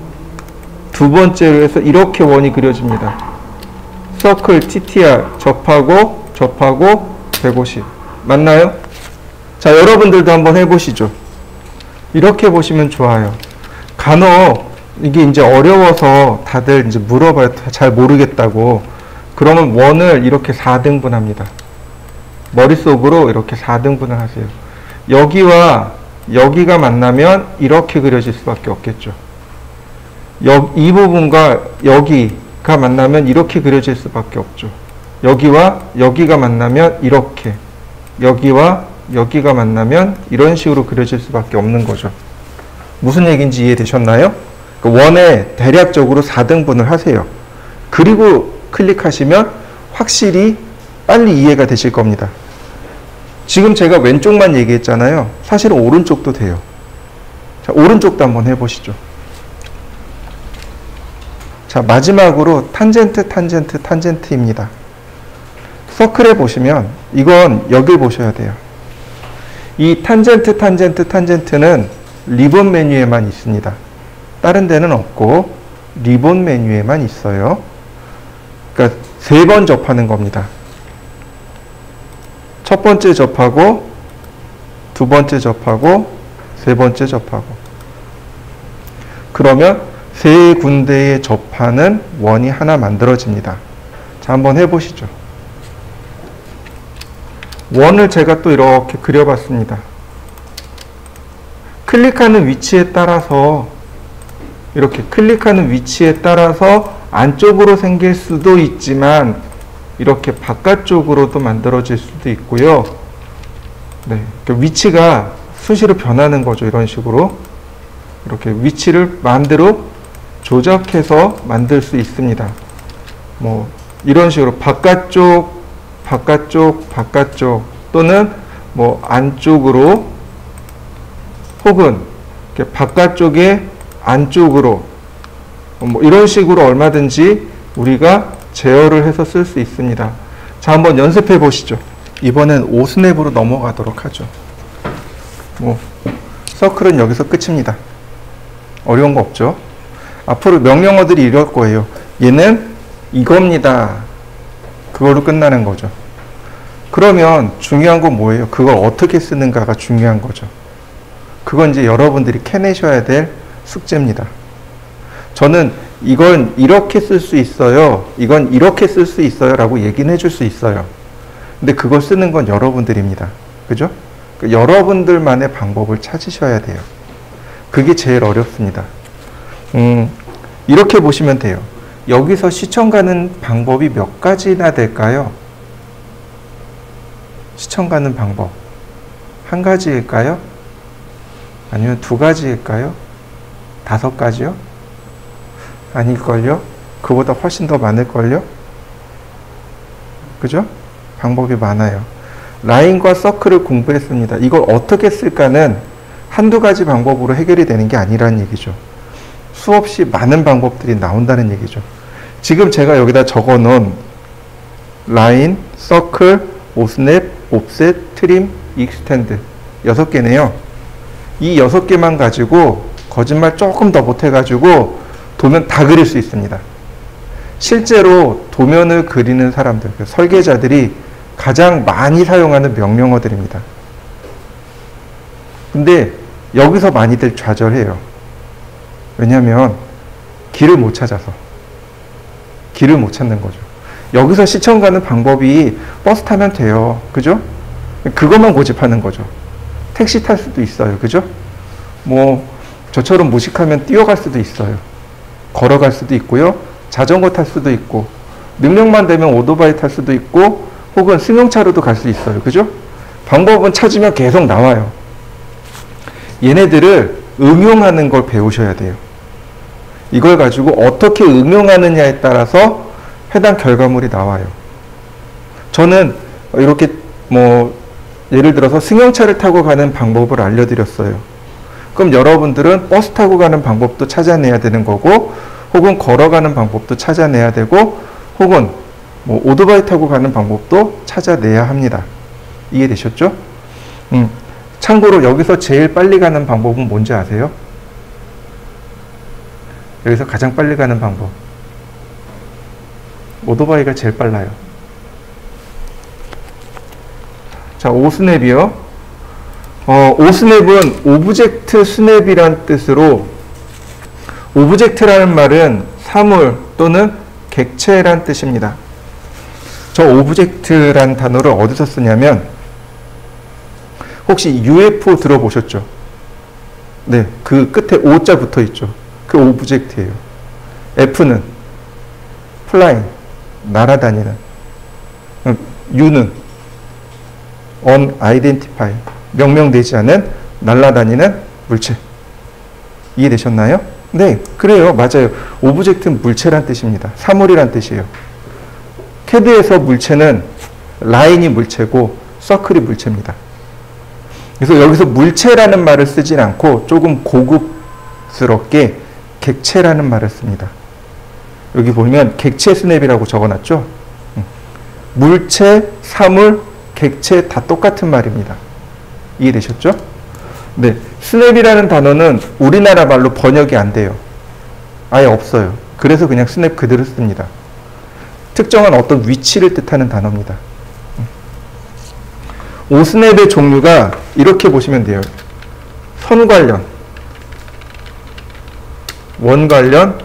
두 번째로 해서 이렇게 원이 그려집니다. 서클 TTR 접하고 150. 맞나요? 자, 여러분들도 한번 해보시죠. 이렇게 보시면 좋아요. 간혹 이게 이제 어려워서 다들 이제 물어봐요. 잘 모르겠다고. 그러면 원을 이렇게 4등분 합니다. 머릿속으로 이렇게 4등분을 하세요. 여기와 여기가 만나면 이렇게 그려질 수밖에 없겠죠. 이 부분과 여기가 만나면 이렇게 그려질 수밖에 없죠. 여기와 여기가 만나면 이렇게, 여기와 여기가 만나면 이런 식으로 그려질 수밖에 없는 거죠. 무슨 얘기인지 이해되셨나요? 원에 대략적으로 4등분을 하세요. 그리고 클릭하시면 확실히 빨리 이해가 되실 겁니다. 지금 제가 왼쪽만 얘기했잖아요. 사실은 오른쪽도 돼요. 자, 오른쪽도 한번 해보시죠. 자, 마지막으로 탄젠트입니다. 서클에 보시면 이건 여길 보셔야 돼요. 이 탄젠트는 리본 메뉴에만 있습니다. 다른 데는 없고 리본 메뉴에만 있어요. 그러니까 3번 접하는 겁니다. 첫 번째 접하고 두 번째 접하고 세 번째 접하고. 그러면 세 군데의 접하는 원이 하나 만들어집니다. 자, 한번 해보시죠. 원을 제가 또 이렇게 그려봤습니다. 클릭하는 위치에 따라서 이렇게 클릭하는 위치에 따라서 안쪽으로 생길 수도 있지만 이렇게 바깥쪽으로도 만들어질 수도 있고요. 네, 위치가 수시로 변하는 거죠. 이런 식으로 이렇게 위치를 마음대로 조작해서 만들 수 있습니다. 뭐 이런 식으로 바깥쪽 또는 뭐 안쪽으로 혹은 이렇게 바깥쪽에 안쪽으로 뭐 이런 식으로 얼마든지 우리가 제어를 해서 쓸 수 있습니다. 자, 한번 연습해 보시죠. 이번엔 오스냅으로 넘어가도록 하죠. 뭐 서클은 여기서 끝입니다. 어려운 거 없죠. 앞으로 명령어들이 이럴 거예요. 얘는 이겁니다. 그걸로 끝나는 거죠. 그러면 중요한 건 뭐예요? 그걸 어떻게 쓰는가가 중요한 거죠. 그건 이제 여러분들이 캐내셔야 될 숙제입니다. 저는 이건 이렇게 쓸 수 있어요. 이건 이렇게 쓸 수 있어요. 라고 얘기는 해줄 수 있어요. 근데 그걸 쓰는 건 여러분들입니다. 그죠? 여러분들만의 방법을 찾으셔야 돼요. 그게 제일 어렵습니다. 이렇게 보시면 돼요. 여기서 시청 가는 방법이 몇 가지나 될까요? 시청 가는 방법. 한 가지일까요? 아니면 두 가지일까요? 5가지요? 아닐걸요? 그보다 훨씬 더 많을걸요? 그죠? 방법이 많아요. 라인과 서클을 공부했습니다. 이걸 어떻게 쓸까는 한두 가지 방법으로 해결이 되는 게 아니라는 얘기죠. 수없이 많은 방법들이 나온다는 얘기죠. 지금 제가 여기다 적어 놓은 라인, 서클, 오스냅, 옵셋, 트림, 익스텐드 6개네요. 이 6개만 가지고 거짓말 조금 더 못해가지고 도면 다 그릴 수 있습니다. 실제로 도면을 그리는 사람들, 설계자들이 가장 많이 사용하는 명령어들입니다. 근데 여기서 많이들 좌절해요. 왜냐하면 길을 못 찾아서. 길을 못 찾는 거죠. 여기서 시청 가는 방법이 버스 타면 돼요. 그죠? 그것만 고집하는 거죠. 택시 탈 수도 있어요. 그죠? 뭐 저처럼 무식하면 뛰어갈 수도 있어요. 걸어갈 수도 있고요. 자전거 탈 수도 있고 능력만 되면 오토바이 탈 수도 있고 혹은 승용차로도 갈 수 있어요. 그죠? 방법은 찾으면 계속 나와요. 얘네들을 응용하는 걸 배우셔야 돼요. 이걸 가지고 어떻게 응용하느냐에 따라서 해당 결과물이 나와요. 저는 이렇게 뭐 예를 들어서 승용차를 타고 가는 방법을 알려드렸어요. 그럼 여러분들은 버스 타고 가는 방법도 찾아내야 되는 거고 혹은 걸어가는 방법도 찾아내야 되고 혹은 뭐 오토바이 타고 가는 방법도 찾아내야 합니다. 이해되셨죠? 참고로 여기서 제일 빨리 가는 방법은 뭔지 아세요? 여기서 가장 빨리 가는 방법. 오토바이가 제일 빨라요. 자, 오스냅이요. 오스냅은 오브젝트 스냅이란 뜻으로 오브젝트라는 말은 사물 또는 객체란 뜻입니다. 저 오브젝트란 단어를 어디서 쓰냐면 혹시 UFO 들어보셨죠? 네, 그 끝에 O자 붙어 있죠. 그 오브젝트예요. F는 flying, 날아다니는. U는 unidentified, 명명되지 않은 날아다니는 물체. 이해되셨나요? 네, 그래요. 맞아요. 오브젝트는 물체란 뜻입니다. 사물이란 뜻이에요. CAD에서 물체는 라인이 물체고 서클이 물체입니다. 그래서 여기서 물체라는 말을 쓰진 않고 조금 고급스럽게 객체라는 말을 씁니다. 여기 보면 객체 스냅이라고 적어놨죠. 물체, 사물, 객체 다 똑같은 말입니다. 이해되셨죠? 네, 스냅이라는 단어는 우리나라 말로 번역이 안 돼요. 아예 없어요. 그래서 그냥 스냅 그대로 씁니다. 특정한 어떤 위치를 뜻하는 단어입니다. 오스냅의 종류가 이렇게 보시면 돼요. 선 관련, 원 관련,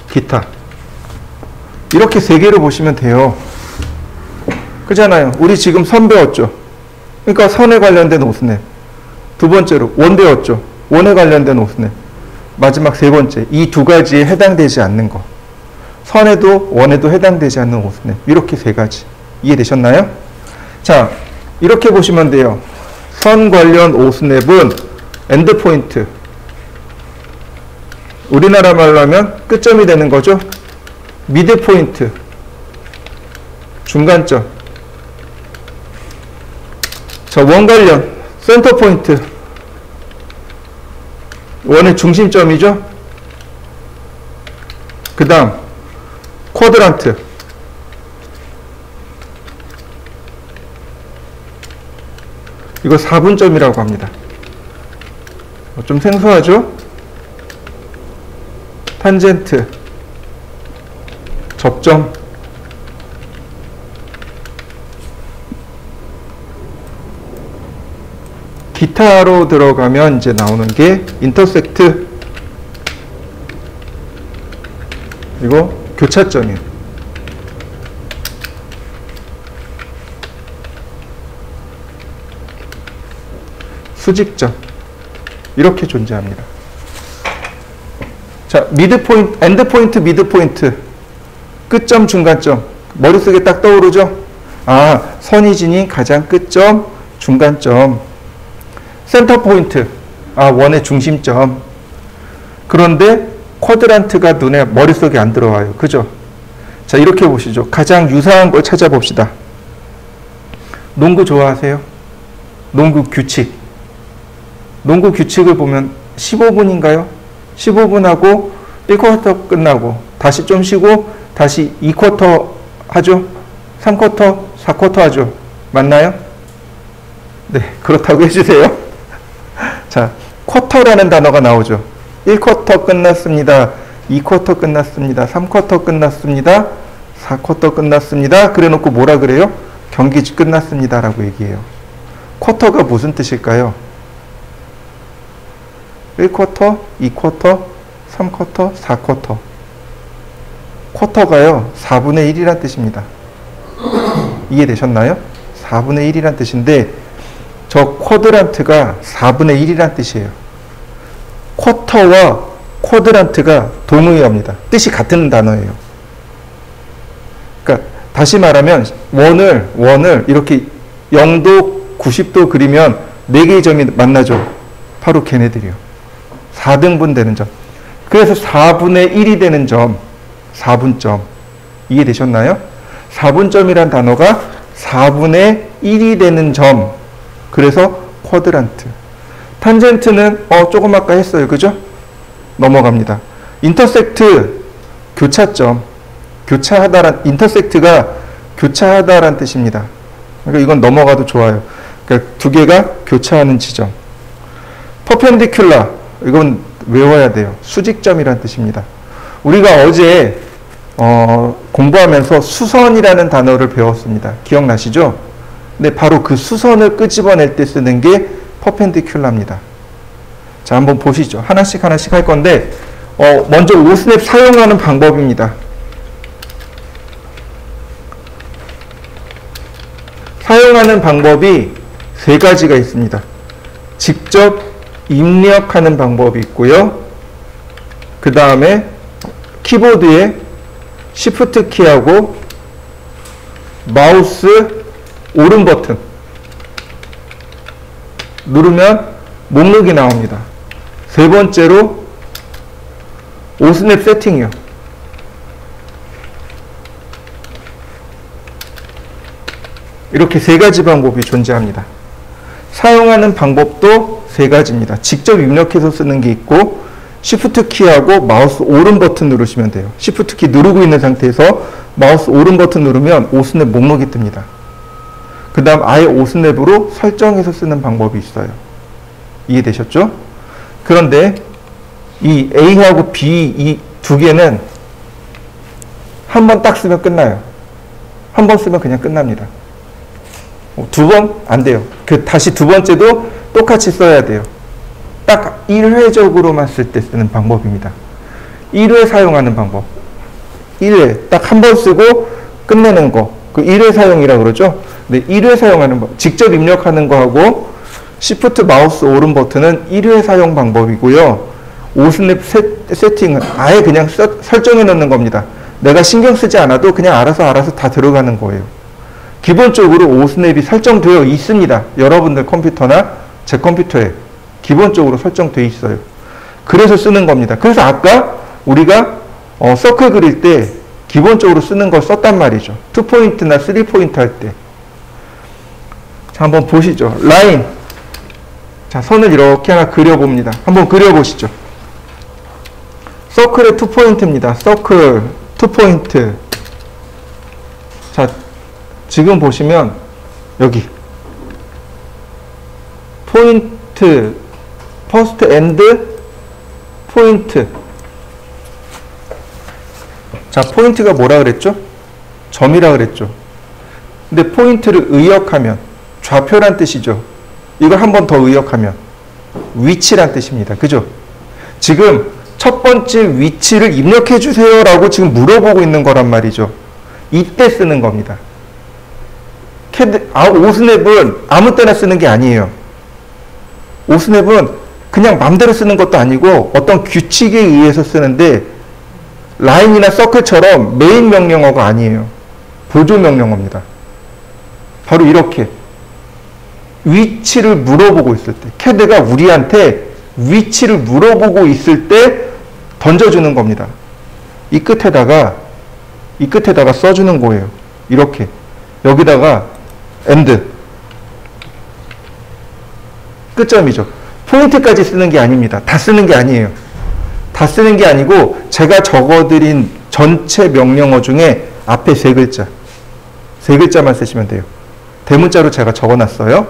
기타. 이렇게 3개로 보시면 돼요. 그잖아요. 우리 지금 선 배웠죠? 그러니까 선에 관련된 오스냅. 두 번째로 원 배웠죠. 원에 관련된 오스냅. 마지막 세 번째, 이 두 가지에 해당되지 않는 거. 선에도 원에도 해당되지 않는 오스냅. 이렇게 세 가지. 이해되셨나요? 자, 이렇게 보시면 돼요. 선 관련 오스냅은 엔드포인트. 우리나라 말로 하면 끝점이 되는 거죠. 미드포인트. 중간점. 자, 원 관련 센터포인트. 원의 중심점이죠. 그 다음 쿼드란트. 이거 4분점이라고 합니다. 좀 생소하죠? 탄젠트, 접점, 기타로 들어가면 이제 나오는 게 인터섹트, 그리고 교차점이에요. 수직점. 이렇게 존재합니다. 자, 미드포인트, 엔드포인트, 미드포인트. 끝점, 중간점. 머릿속에 딱 떠오르죠? 아, 선이 지닌 가장 끝점, 중간점. 센터포인트. 아, 원의 중심점. 그런데 쿼드란트가 눈에, 머릿속에 안 들어와요. 그죠? 자, 이렇게 보시죠. 가장 유사한 걸 찾아봅시다. 농구 좋아하세요? 농구 규칙. 농구 규칙을 보면 15분인가요? 15분하고 1쿼터 끝나고 다시 좀 쉬고 다시 2쿼터 하죠? 3쿼터, 4쿼터 하죠? 맞나요? 네, 그렇다고 해주세요. 자, 쿼터라는 단어가 나오죠. 1쿼터 끝났습니다. 2쿼터 끝났습니다. 3쿼터 끝났습니다. 4쿼터 끝났습니다. 그래 놓고 뭐라 그래요? 경기 끝났습니다. 라고 얘기해요. 쿼터가 무슨 뜻일까요? 1쿼터, 2쿼터, 3쿼터, 4쿼터. 쿼터가요, 4분의 1이란 뜻입니다. 이해되셨나요? 4분의 1이란 뜻인데, 저 쿼드란트가 4분의 1이란 뜻이에요. 쿼터와 쿼드란트가 동의어입니다. 뜻이 같은 단어예요. 그러니까, 다시 말하면, 원을 이렇게 0도, 90도 그리면 4개의 점이 만나죠. 바로 걔네들이요. 4등분 되는 점. 그래서 4분의 1이 되는 점, 4분점. 이해되셨나요? 4분점이란 단어가 4분의 1이 되는 점. 그래서 쿼드란트. 탄젠트는 조금 아까 했어요. 그죠? 넘어갑니다. 인터섹트, 교차점. 인터섹트가 교차하다란 뜻입니다. 그러니까 이건 넘어가도 좋아요. 그러니까 두 개가 교차하는 지점. 퍼펜디큘라. 이건 외워야 돼요. 수직점이란 뜻입니다. 우리가 어제 공부하면서 수선이라는 단어를 배웠습니다. 기억나시죠? 근데 바로 그 수선을 끄집어낼 때 쓰는 게 퍼펜디큘라입니다. 자, 한번 보시죠. 하나씩 할 건데 먼저 오스냅 사용하는 방법입니다. 사용하는 방법이 세 가지가 있습니다. 직접 입력하는 방법이 있고요. 그 다음에 키보드에 Shift 키하고 마우스 오른 버튼 누르면 목록이 나옵니다. 세 번째로 오스냅 세팅이요. 이렇게 세 가지 방법이 존재합니다. 사용하는 방법도 세 가지입니다. 직접 입력해서 쓰는 게 있고 Shift 키하고 마우스 오른 버튼 누르시면 돼요. Shift 키 누르고 있는 상태에서 마우스 오른 버튼 누르면 오스냅 목록이 뜹니다. 그 다음 아예 오스냅으로 설정해서 쓰는 방법이 있어요. 이해되셨죠? 그런데 이 A하고 B 이 두 개는 한 번 딱 쓰면 끝나요. 한 번 쓰면 그냥 끝납니다. 두 번? 안 돼요. 다시 두 번째도 똑같이 써야 돼요. 딱 1회적으로만 쓸 때 쓰는 방법입니다. 1회 사용하는 방법. 1회. 딱 한 번 쓰고 끝내는 거. 그 1회 사용이라고 그러죠? 근데 1회 사용하는 법. 직접 입력하는 거하고 Shift 마우스 오른 버튼은 1회 사용 방법이고요. 5스냅 세팅은 아예 그냥 설정해 놓는 겁니다. 내가 신경 쓰지 않아도 그냥 알아서 다 들어가는 거예요. 기본적으로 5스냅이 설정되어 있습니다. 여러분들 컴퓨터나 제 컴퓨터에 기본적으로 설정되어 있어요. 그래서 쓰는 겁니다. 그래서 아까 우리가 서클 그릴 때 기본적으로 쓰는 걸 썼단 말이죠. 2포인트나 3포인트 할 때. 자, 한번 보시죠. 라인. 자, 선을 이렇게 하나 그려봅니다. 한번 그려보시죠. 서클의 2포인트입니다. 서클 2포인트. 자, 지금 보시면 여기 포인트, 퍼스트 엔드 포인트. 자, 포인트가 뭐라 그랬죠? 점이라 그랬죠. 근데 포인트를 의역하면 좌표란 뜻이죠. 이걸 한 번 더 의역하면 위치란 뜻입니다. 그죠? 지금 첫 번째 위치를 입력해 주세요 라고 지금 물어보고 있는 거란 말이죠. 이때 쓰는 겁니다. 오스냅은 아무 때나 쓰는 게 아니에요. 오스냅은 그냥 맘대로 쓰는 것도 아니고 어떤 규칙에 의해서 쓰는데 라인이나 서클처럼 메인 명령어가 아니에요. 보조 명령어입니다. 바로 이렇게 위치를 물어보고 있을 때, 캐드가 우리한테 위치를 물어보고 있을 때 던져주는 겁니다. 이 끝에다가 써주는 거예요. 이렇게 여기다가 엔드 끝점이죠. 포인트까지 쓰는 게 아닙니다. 다 쓰는 게 아니에요. 다 쓰는 게 아니고 제가 적어드린 전체 명령어 중에 앞에 세 글자만 쓰시면 돼요. 대문자로 제가 적어놨어요.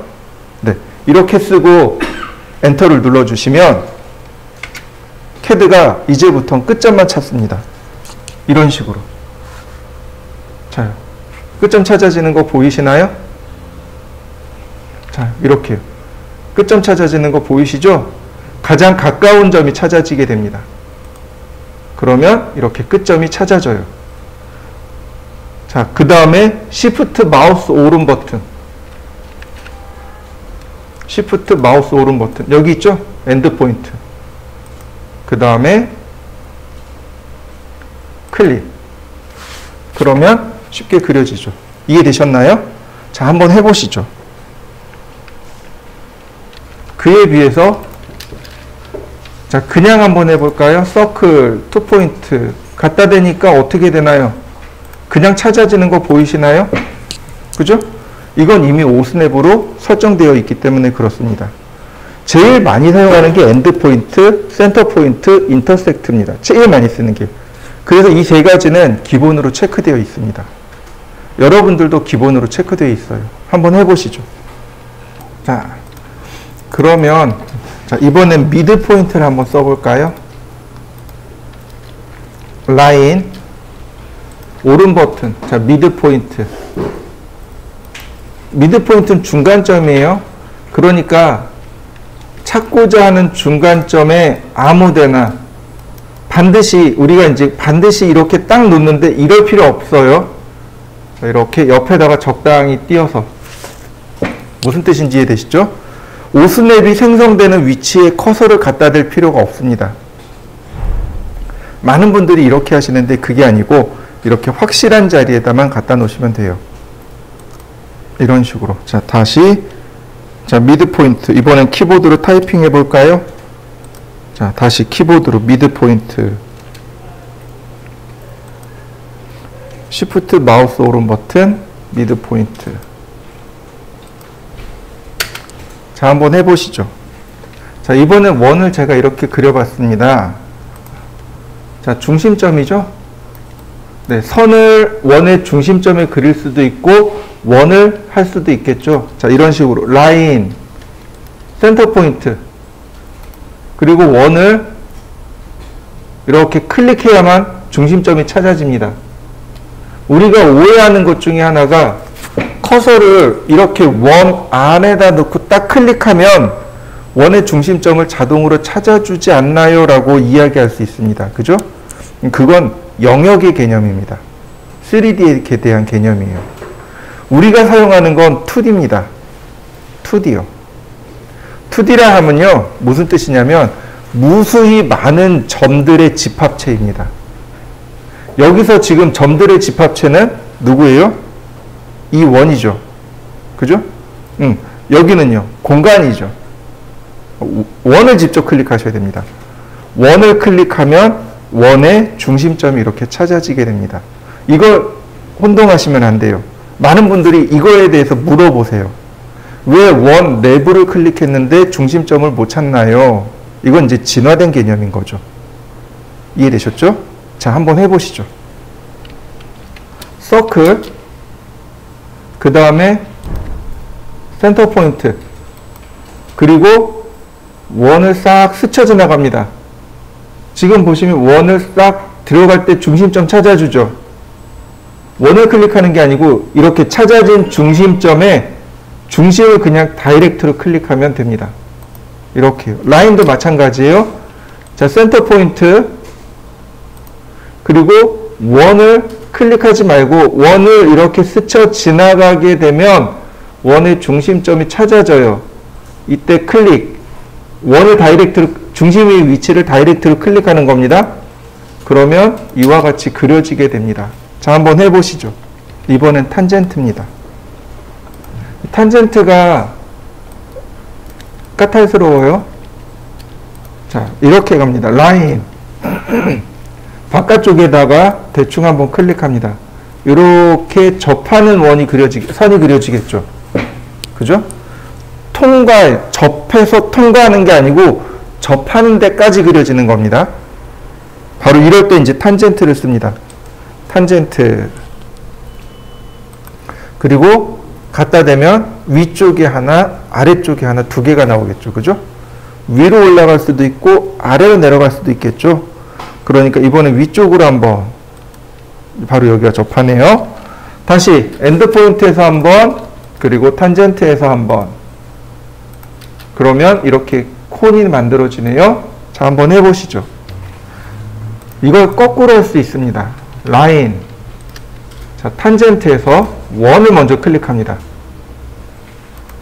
네, 이렇게 쓰고 엔터를 눌러주시면 캐드가 이제부터 끝점만 찾습니다. 이런 식으로. 자, 끝점 찾아지는 거 보이시나요? 자, 이렇게요. 끝점 찾아지는 거 보이시죠? 가장 가까운 점이 찾아지게 됩니다. 그러면 이렇게 끝점이 찾아져요. 자, 그 다음에 Shift 마우스 오른 버튼. Shift 마우스 오른 버튼. 여기 있죠? 엔드 포인트. 그 다음에 클릭. 그러면 쉽게 그려지죠. 이해되셨나요? 자, 한번 해보시죠. 그에 비해서 자, 그냥 한번 해볼까요? 서클 2포인트 갖다 대니까 어떻게 되나요? 그냥 찾아지는 거 보이시나요? 그죠? 이건 이미 5스냅으로 설정되어 있기 때문에 그렇습니다. 제일 많이 사용하는 게 엔드 포인트, 센터 포인트, 인터섹트입니다. 제일 많이 쓰는 게. 그래서 이 세 가지는 기본으로 체크되어 있습니다. 여러분들도 기본으로 체크되어 있어요. 한번 해보시죠. 자, 그러면 자, 이번엔 미드 포인트를 한번 써볼까요? 라인, 오른 버튼, 자, 미드 포인트. 미드 포인트는 중간점이에요. 그러니까 찾고자 하는 중간점에 아무데나 우리가 이제 반드시 이렇게 딱 놓는데 이럴 필요 없어요. 자, 이렇게 옆에다가 적당히 띄어서. 무슨 뜻인지 이해되시죠? 오스냅이 생성되는 위치에 커서를 갖다 댈 필요가 없습니다. 많은 분들이 이렇게 하시는데 그게 아니고 이렇게 확실한 자리에다만 갖다 놓으시면 돼요. 이런 식으로. 자, 다시 자, 미드 포인트. 이번엔 키보드로 타이핑 해볼까요? 자, 다시 키보드로 미드 포인트. Shift 마우스 오른 버튼, 미드 포인트. 자, 한번 해보시죠. 자, 이번엔 원을 제가 이렇게 그려봤습니다. 자, 중심점이죠? 네, 선을 원의 중심점에 그릴 수도 있고 원을 할 수도 있겠죠. 자, 이런 식으로 라인, 센터 포인트, 그리고 원을 이렇게 클릭해야만 중심점이 찾아집니다. 우리가 오해하는 것 중에 하나가 커서를 이렇게 원 안에다 넣고 딱 클릭하면 원의 중심점을 자동으로 찾아주지 않나요? 라고 이야기할 수 있습니다. 그죠? 그건 영역의 개념입니다. 3D에 대한 개념이에요. 우리가 사용하는 건 2D입니다. 2D요. 2D라 하면요, 무슨 뜻이냐면 무수히 많은 점들의 집합체입니다. 여기서 지금 점들의 집합체는 누구예요? 이 원이죠. 그죠? 여기는요, 공간이죠. 원을 직접 클릭하셔야 됩니다. 원을 클릭하면 원의 중심점이 이렇게 찾아지게 됩니다. 이걸 혼동하시면 안 돼요. 많은 분들이 이거에 대해서 물어보세요. 왜 원 내부를 클릭했는데 중심점을 못 찾나요? 이건 이제 진화된 개념인 거죠. 이해되셨죠? 자, 한번 해보시죠. 서클, 그 다음에 센터 포인트, 그리고 원을 싹 스쳐 지나갑니다. 지금 보시면 원을 싹 들어갈 때 중심점 찾아주죠. 원을 클릭하는 게 아니고 이렇게 찾아진 중심점에 중심을 그냥 다이렉트로 클릭하면 됩니다. 이렇게요. 라인도 마찬가지예요. 자, 센터 포인트, 그리고 원을 클릭하지 말고 원을 이렇게 스쳐 지나가게 되면 원의 중심점이 찾아져요. 이때 클릭, 원을 다이렉트로, 중심의 위치를 다이렉트로 클릭하는 겁니다. 그러면 이와 같이 그려지게 됩니다. 자, 한번 해보시죠. 이번엔 탄젠트입니다. 탄젠트가 까탈스러워요. 자, 이렇게 갑니다. 라인. 바깥쪽에다가 대충 한번 클릭합니다. 이렇게 접하는 선이 그려지겠죠. 그죠? 접해서 통과하는 게 아니고 접하는 데까지 그려지는 겁니다. 바로 이럴 때 이제 탄젠트를 씁니다. 탄젠트. 그리고 갖다 대면 위쪽에 하나, 아래쪽에 하나, 두 개가 나오겠죠. 그죠? 위로 올라갈 수도 있고 아래로 내려갈 수도 있겠죠. 그러니까 이번에 위쪽으로 한번, 바로 여기가 접하네요. 다시 엔드 포인트에서 한번, 그리고 탄젠트에서 한번. 그러면 이렇게 콘이 만들어지네요. 자, 한번 해보시죠. 이걸 거꾸로 할 수 있습니다. 라인. 자, 탄젠트에서 원을 먼저 클릭합니다.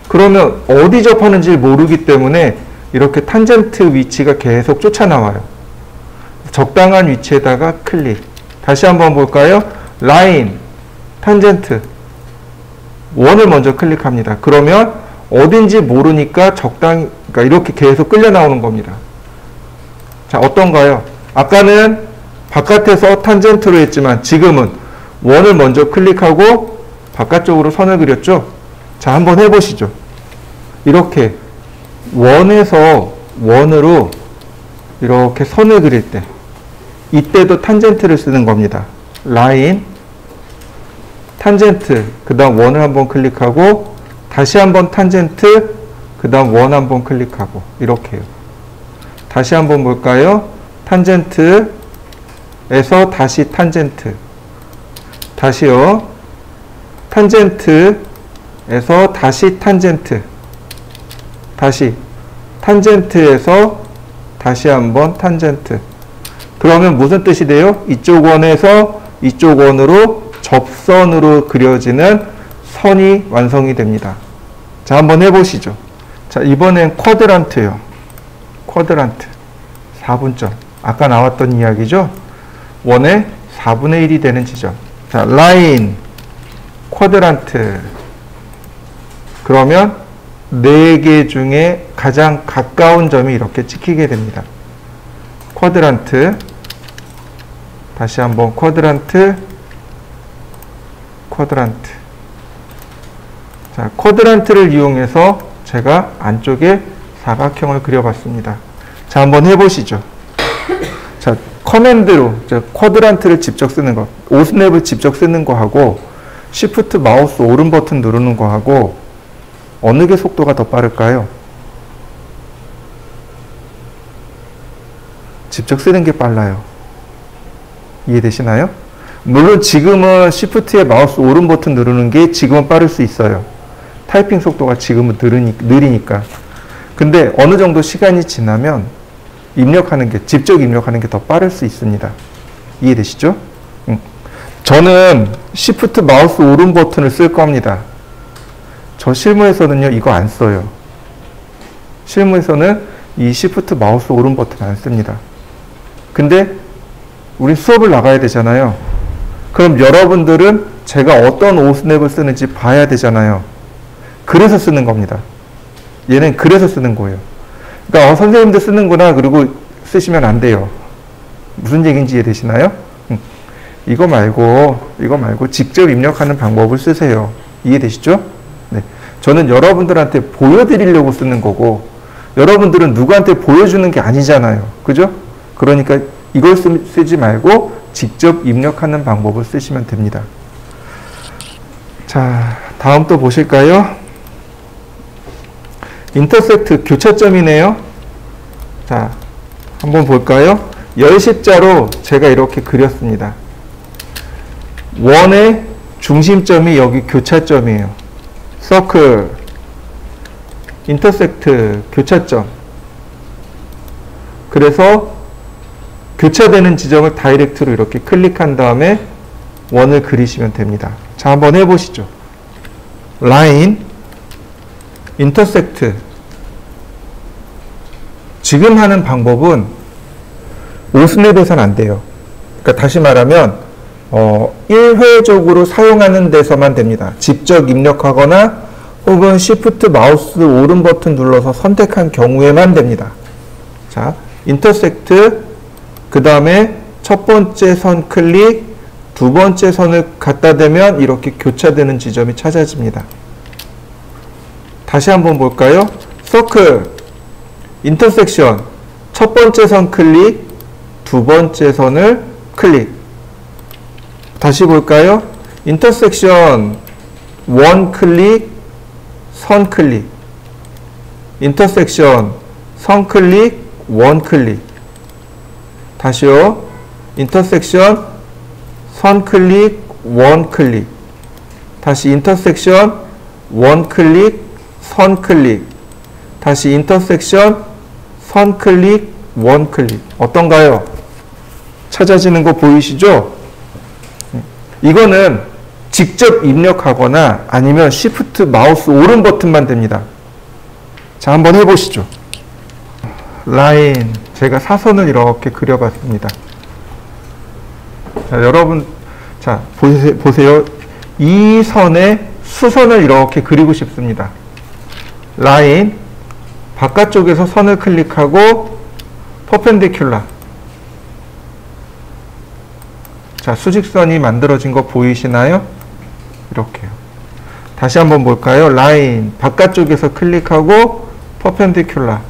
그러면 어디 접하는지 모르기 때문에 이렇게 탄젠트 위치가 계속 쫓아나와요. 적당한 위치에다가 클릭. 다시 한번 볼까요? 라인, 탄젠트, 원을 먼저 클릭합니다. 그러면 어딘지 모르니까 그러니까 이렇게 계속 끌려 나오는 겁니다. 자, 어떤가요? 아까는 바깥에서 탄젠트로 했지만 지금은 원을 먼저 클릭하고 바깥쪽으로 선을 그렸죠? 자, 한번 해보시죠. 이렇게 원에서 원으로 이렇게 선을 그릴 때 이때도 탄젠트를 쓰는 겁니다. 라인, 탄젠트, 그 다음 원을 한번 클릭하고 다시 한번 탄젠트, 그 다음 원 한번 클릭하고 이렇게요. 다시 한번 볼까요? 탄젠트에서 다시 탄젠트, 다시요. 탄젠트에서 다시 탄젠트, 다시 탄젠트에서 다시 한번 탄젠트. 그러면 무슨 뜻이 돼요? 이쪽 원에서 이쪽 원으로 접선으로 그려지는 선이 완성이 됩니다. 자, 한번 해보시죠. 자, 이번엔 쿼드란트요. 쿼드란트. 4분점. 아까 나왔던 이야기죠? 원의 4분의 1이 되는 지점. 자, 라인, 쿼드란트. 그러면 4개 중에 가장 가까운 점이 이렇게 찍히게 됩니다. 쿼드란트. 다시 한번 쿼드란트, 쿼드란트. 자, 쿼드란트를 이용해서 제가 안쪽에 사각형을 그려봤습니다. 자, 한번 해보시죠. 자, 커맨드로 쿼드란트를 직접 쓰는 거, 오스냅을 직접 쓰는 거 하고 시프트 마우스 오른 버튼 누르는 거 하고 어느 게 속도가 더 빠를까요? 직접 쓰는 게 빨라요. 이해되시나요? 물론 지금은 시프트에 마우스 오른 버튼 누르는 게 지금은 빠를 수 있어요. 타이핑 속도가 지금은 느리니까. 근데 어느 정도 시간이 지나면 직접 입력하는 게 더 빠를 수 있습니다. 이해되시죠? 저는 시프트 마우스 오른 버튼을 쓸 겁니다. 저 실무에서는요, 이거 안 써요. 실무에서는 이 Shift 마우스 오른 버튼 안 씁니다. 근데 우리 수업을 나가야 되잖아요. 그럼 여러분들은 제가 어떤 오스냅을 쓰는지 봐야 되잖아요. 그래서 쓰는 겁니다. 얘는 그래서 쓰는 거예요. 그러니까 선생님도 쓰는구나 그리고 쓰시면 안 돼요. 무슨 얘기인지 이해되시나요? 이거 말고 직접 입력하는 방법을 쓰세요. 이해되시죠? 네. 저는 여러분들한테 보여드리려고 쓰는 거고 여러분들은 누구한테 보여주는 게 아니잖아요. 그죠? 그러니까 이걸 쓰지 말고 직접 입력하는 방법을 쓰시면 됩니다. 자, 다음 또 보실까요? 인터섹트 교차점이네요. 자, 한번 볼까요? 열십자로 제가 이렇게 그렸습니다. 원의 중심점이 여기 교차점이에요. 서클, 인터섹트, 교차점. 그래서 교차되는 지점을 다이렉트로 이렇게 클릭한 다음에 원을 그리시면 됩니다. 자, 한번 해보시죠. 라인, 인터섹트. 지금 하는 방법은 오스냅에서는 안 돼요. 그러니까 다시 말하면 1회적으로 사용하는 데서만 됩니다. 직접 입력하거나 혹은 Shift 마우스 오른 버튼 눌러서 선택한 경우에만 됩니다. 자, 인터섹트, 그 다음에 첫 번째 선 클릭, 두 번째 선을 갖다 대면 이렇게 교차되는 지점이 찾아집니다. 다시 한번 볼까요? 서클, 인터섹션, 첫 번째 선 클릭, 두 번째 선을 클릭. 다시 볼까요? 인터섹션, 원 클릭, 선 클릭. 인터섹션, 선 클릭, 원 클릭. 다시요. 인터섹션, 선 클릭, 원 클릭. 다시 인터섹션, 원 클릭, 선 클릭. 다시 인터섹션, 선 클릭, 원 클릭. 어떤가요? 찾아지는 거 보이시죠? 이거는 직접 입력하거나 아니면 Shift 마우스 오른 버튼만 됩니다. 자, 한번 해보시죠. 라인, 제가 사선을 이렇게 그려봤습니다. 자, 여러분, 자, 보세요. 이 선에 수선을 이렇게 그리고 싶습니다. 라인, 바깥쪽에서 선을 클릭하고 퍼펜디큘라. 자, 수직선이 만들어진 거 보이시나요? 이렇게요. 다시 한번 볼까요? 라인, 바깥쪽에서 클릭하고 퍼펜디큘라.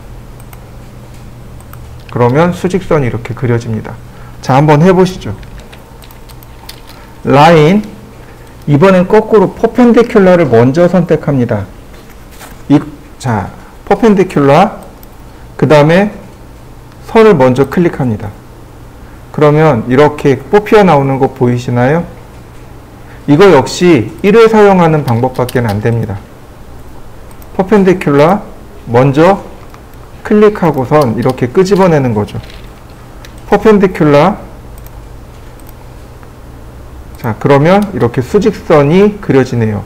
그러면 수직선이 이렇게 그려집니다. 자, 한번 해보시죠. 라인, 이번엔 거꾸로 퍼펜디큘라를 먼저 선택합니다. 자, 퍼펜디큘라, 그 다음에 선을 먼저 클릭합니다. 그러면 이렇게 뽑혀 나오는 거 보이시나요? 이거 역시 1회 사용하는 방법밖에 안 됩니다. 퍼펜디큘라 먼저 클릭하고선 이렇게 끄집어내는 거죠. 퍼펜디큘라. 자, 그러면 이렇게 수직선이 그려지네요.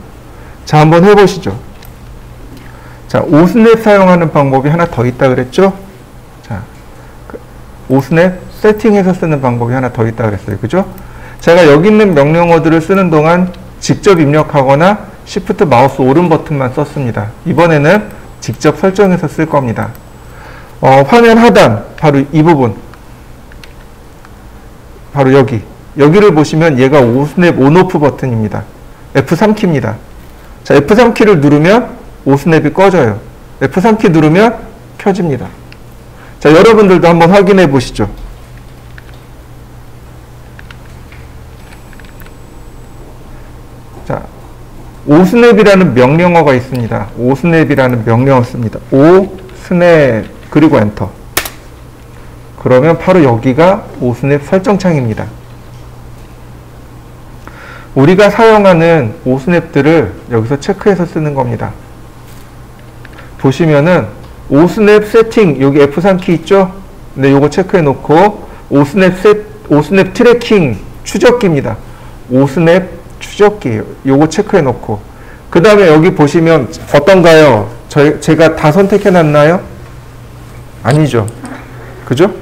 자, 한번 해보시죠. 자, 오스냅 사용하는 방법이 하나 더 있다 그랬죠? 자, 오스냅 세팅해서 쓰는 방법이 하나 더 있다 그랬어요. 그죠? 제가 여기 있는 명령어들을 쓰는 동안 직접 입력하거나 Shift 마우스 오른 버튼만 썼습니다. 이번에는 직접 설정해서 쓸 겁니다. 화면 하단, 바로 이 부분. 바로 여기를 보시면 얘가 오스냅 온오프 버튼입니다. F3키입니다. 자, F3키를 누르면 오스냅이 꺼져요. F3키 누르면 켜집니다. 자, 여러분들도 한번 확인해 보시죠. 자, 오스냅이라는 명령어가 있습니다. 오스냅이라는 명령어 씁니다. 오스냅, 그리고 엔터. 그러면 바로 여기가 오스냅 설정창입니다. 우리가 사용하는 오스냅들을 여기서 체크해서 쓰는 겁니다. 보시면은 오스냅 세팅, 여기 F3키 있죠? 네, 요거 체크해 놓고 오스냅 트래킹 추적기입니다. 오스냅 추적기예요. 요거 체크해 놓고 그 다음에 여기 보시면 어떤가요? 제가 다 선택해 놨나요? 아니죠. 그죠?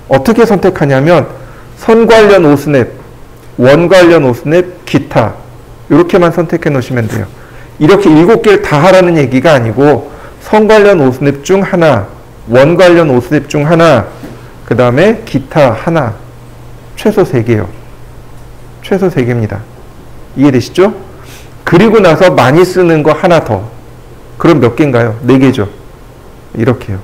어떻게 선택하냐면 선 관련 오스냅, 원 관련 오스냅, 기타 이렇게만 선택해 놓으시면 돼요. 이렇게 7개를 다 하라는 얘기가 아니고 선 관련 오스냅 중 하나, 원 관련 오스냅 중 하나, 그 다음에 기타 하나, 최소 3개요. 최소 3개입니다. 이해되시죠? 그리고 나서 많이 쓰는 거 하나 더. 그럼 몇 개인가요? 4개죠. 이렇게요.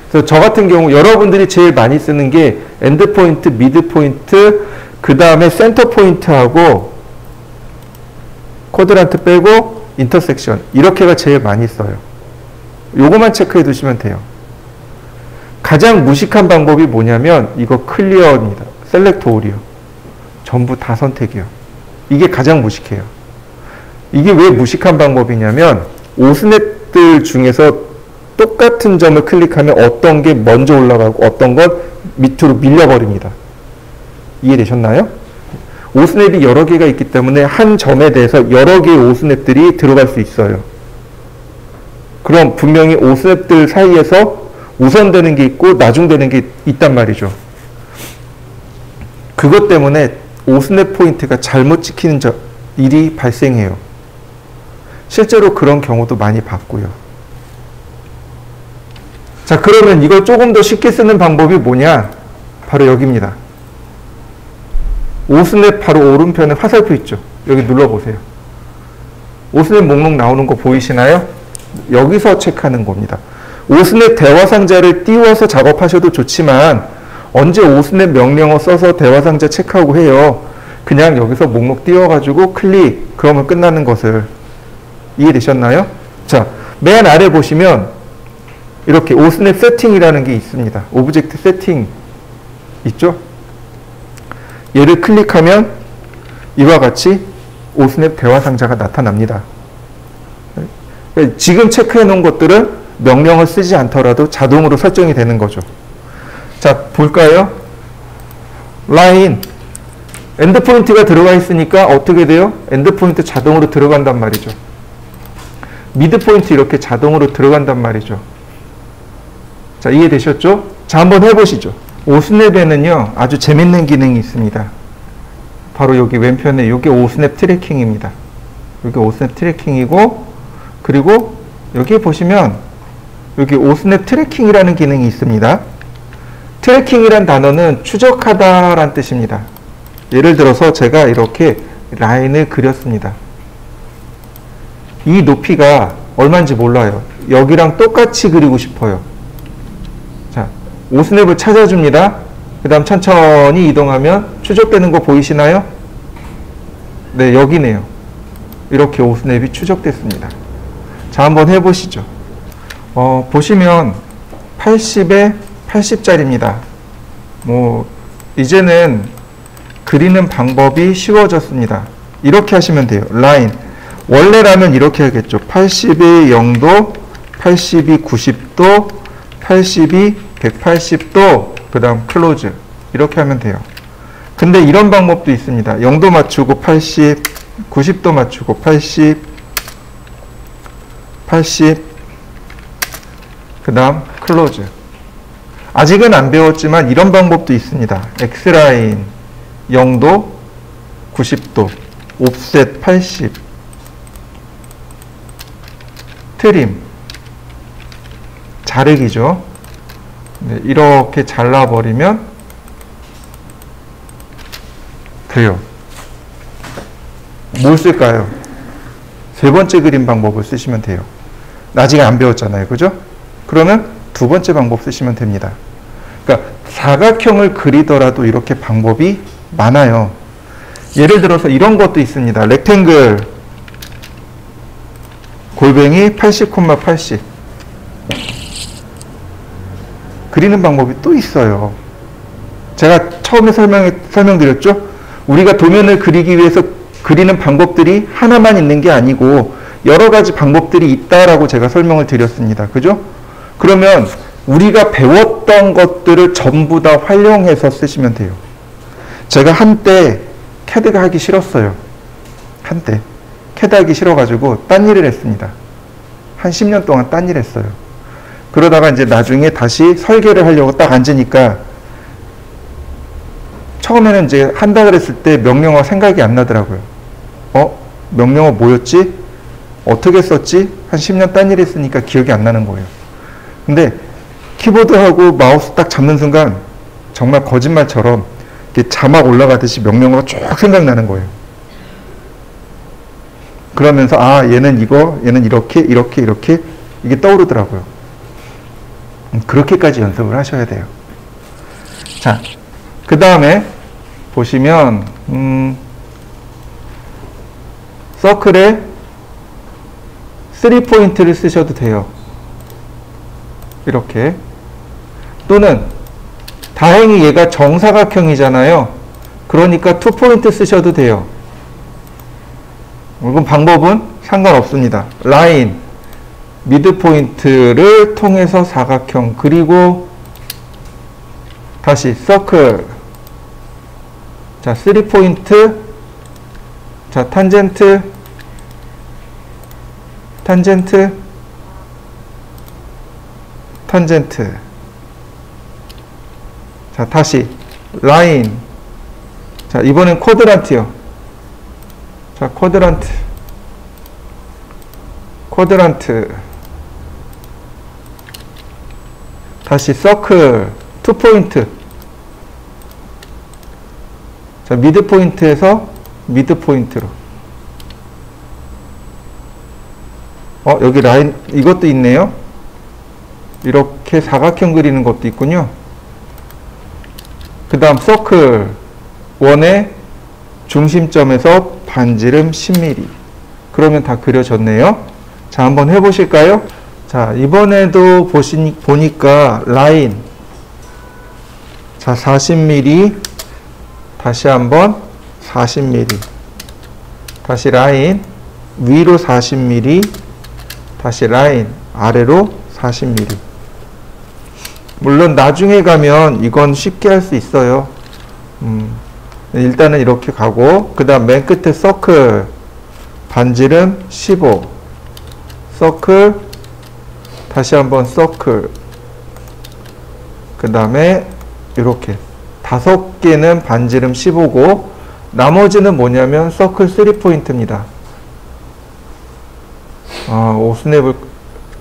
그래서 저 같은 경우 여러분들이 제일 많이 쓰는 게 엔드 포인트, 미드 포인트, 그 다음에 센터 포인트하고 쿼드란트 빼고 인터섹션 이렇게가 제일 많이 써요. 요거만 체크해 두시면 돼요. 가장 무식한 방법이 뭐냐면 이거 클리어입니다. 셀렉트 올이요. 전부 다 선택이요. 이게 가장 무식해요. 이게 왜 무식한 방법이냐면 오스냅들 중에서 똑같은 점을 클릭하면 어떤 게 먼저 올라가고 어떤 건 밑으로 밀려버립니다. 이해되셨나요? 오스냅이 여러 개가 있기 때문에 한 점에 대해서 여러 개의 오스냅들이 들어갈 수 있어요. 그럼 분명히 오스냅들 사이에서 우선되는 게 있고 나중되는 게 있단 말이죠. 그것 때문에 오스냅 포인트가 잘못 찍히는 일이 발생해요. 실제로 그런 경우도 많이 봤고요. 자, 그러면 이걸 조금 더 쉽게 쓰는 방법이 뭐냐? 바로 여기입니다. 오스냅 바로 오른편에 화살표 있죠? 여기 눌러보세요. 오스냅 목록 나오는 거 보이시나요? 여기서 체크하는 겁니다. 오스냅 대화상자를 띄워서 작업하셔도 좋지만 언제 오스냅 명령어 써서 대화상자 체크하고 해요. 그냥 여기서 목록 띄워가지고 클릭, 그러면 끝나는 것을. 이해되셨나요? 자, 맨 아래 보시면 이렇게 오스냅 세팅이라는 게 있습니다. 오브젝트 세팅 있죠? 얘를 클릭하면 이와 같이 오스냅 대화상자가 나타납니다. 지금 체크해 놓은 것들은 명령을 쓰지 않더라도 자동으로 설정이 되는 거죠. 자, 볼까요? 라인 엔드포인트가 들어가 있으니까 어떻게 돼요? 엔드포인트 자동으로 들어간단 말이죠. 미드포인트 이렇게 자동으로 들어간단 말이죠. 자, 이해되셨죠? 자, 한번 해보시죠. 오스냅에는요, 아주 재밌는 기능이 있습니다. 바로 여기 왼편에 이게 오스냅 트래킹입니다. 여기 오스냅 트래킹이고, 그리고 여기 보시면 여기 오스냅 트래킹이라는 기능이 있습니다. 트래킹이란 단어는 추적하다란 뜻입니다. 예를 들어서 제가 이렇게 라인을 그렸습니다. 이 높이가 얼마인지 몰라요. 여기랑 똑같이 그리고 싶어요. 자, 오스냅을 찾아줍니다. 그 다음 천천히 이동하면 추적되는 거 보이시나요? 네, 여기네요. 이렇게 오스냅이 추적됐습니다. 자, 한번 해보시죠. 보시면 80에 80짜리입니다. 이제는 그리는 방법이 쉬워졌습니다. 이렇게 하시면 돼요. 라인. 원래라면 이렇게 하겠죠. 80이 0도, 80이 90도, 80이 180도, 그 다음 클로즈. 이렇게 하면 돼요. 근데 이런 방법도 있습니다. 0도 맞추고 80, 90도 맞추고 80, 80, 그 다음 클로즈. 아직은 안 배웠지만 이런 방법도 있습니다. X라인 0도, 90도, 옵셋 80, 트림, 자르기죠. 네, 이렇게 잘라버리면 돼요. 뭘 쓸까요? 세 번째 그림 방법을 쓰시면 돼요. 아직 안 배웠잖아요. 그죠? 그러면 두 번째 방법 쓰시면 됩니다. 그러니까 사각형을 그리더라도 이렇게 방법이 많아요. 예를 들어서 이런 것도 있습니다. 렉탱글 골뱅이 80,80 그리는 방법이 또 있어요. 제가 처음에 설명드렸죠? 우리가 도면을 그리기 위해서 그리는 방법들이 하나만 있는 게 아니고 여러 가지 방법들이 있다라고 제가 설명을 드렸습니다. 그죠? 그러면 우리가 배웠던 것들을 전부 다 활용해서 쓰시면 돼요. 제가 한때 캐드가 하기 싫었어요. 한때 캐드 하기 싫어가지고 딴 일을 했습니다. 한 10년 동안 딴 일 했어요. 그러다가 이제 나중에 다시 설계를 하려고 딱 앉으니까 처음에는 이제 한다 그랬을 때 명령어가 생각이 안 나더라고요. 명령어 뭐였지? 어떻게 썼지? 한 10년 딴 일 했으니까 기억이 안 나는 거예요. 근데 키보드하고 마우스 딱 잡는 순간 정말 거짓말처럼 이렇게 자막 올라가듯이 명령어가 쭉 생각나는 거예요. 그러면서 얘는 이거, 얘는 이렇게 이게 떠오르더라고요. 그렇게까지 연습을 하셔야 돼요. 자, 그 다음에 보시면 서클에 3포인트를 쓰셔도 돼요. 이렇게. 또는 다행히 얘가 정사각형이잖아요. 그러니까 2포인트 쓰셔도 돼요. 이건 방법은 상관없습니다. 라인, 미드포인트를 통해서 사각형, 그리고 다시 서클, 자 3포인트, 자 탄젠트, 자 다시 라인, 자 이번엔 쿼드란트요. 자 쿼드란트, 다시 서클, 2포인트, 자 미드포인트에서 미드포인트로, 여기 라인 이것도 있네요. 이렇게 사각형 그리는 것도 있군요. 그 다음 서클 1의 중심점에서 반지름 10mm. 그러면 다 그려졌네요. 자, 한번 해보실까요? 자, 이번에도 보니까 라인, 자 40mm, 다시 한번 40mm, 다시 라인 위로 40mm, 다시 라인 아래로 40mm. 물론 나중에 가면 이건 쉽게 할 수 있어요. 일단은 이렇게 가고, 그 다음 맨 끝에 서클 반지름 15, 서클, 다시 한번 서클, 그 다음에 이렇게 5개는 반지름 15고 나머지는 뭐냐면 서클 3포인트입니다. 오스냅을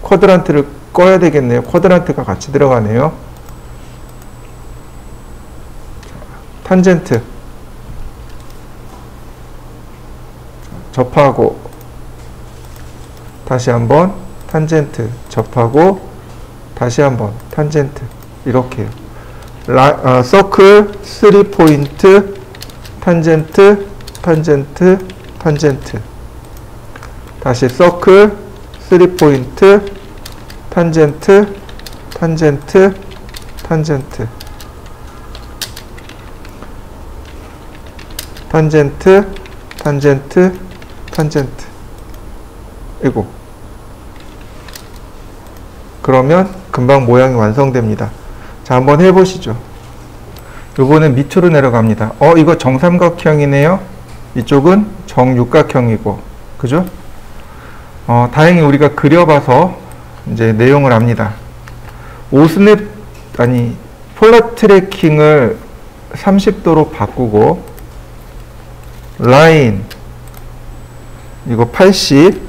쿼드란트를 꺼야 되겠네요. 쿼드란트가 같이 들어가네요. 탄젠트 접하고, 다시 한번 탄젠트 접하고, 다시 한번 탄젠트, 이렇게요. 서클 3포인트, 탄젠트, 다시 서클 3포인트, 탄젠트, 이거. 그러면 금방 모양이 완성됩니다. 자, 한번 해보시죠. 요거는 밑으로 내려갑니다. 이거 정삼각형이네요. 이쪽은 정육각형이고, 그죠? 다행히 우리가 그려봐서 이제 내용을 압니다. 폴라 트래킹을 30도로 바꾸고, 라인, 이거 80,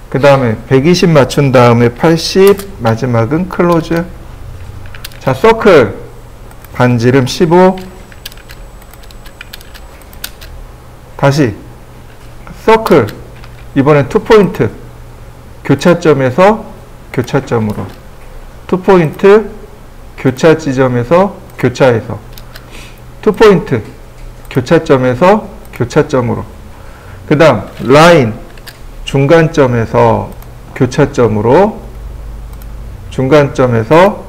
그 다음에 120 맞춘 다음에 80, 마지막은 클로즈. 자, 서클, 반지름 15, 다시, 서클, 이번엔 2포인트, 교차점에서 교차점으로, 2포인트, 교차 지점에서 교차해서, 2포인트, 교차점에서 교차점으로, 그 다음 라인 중간점에서 교차점으로, 중간점에서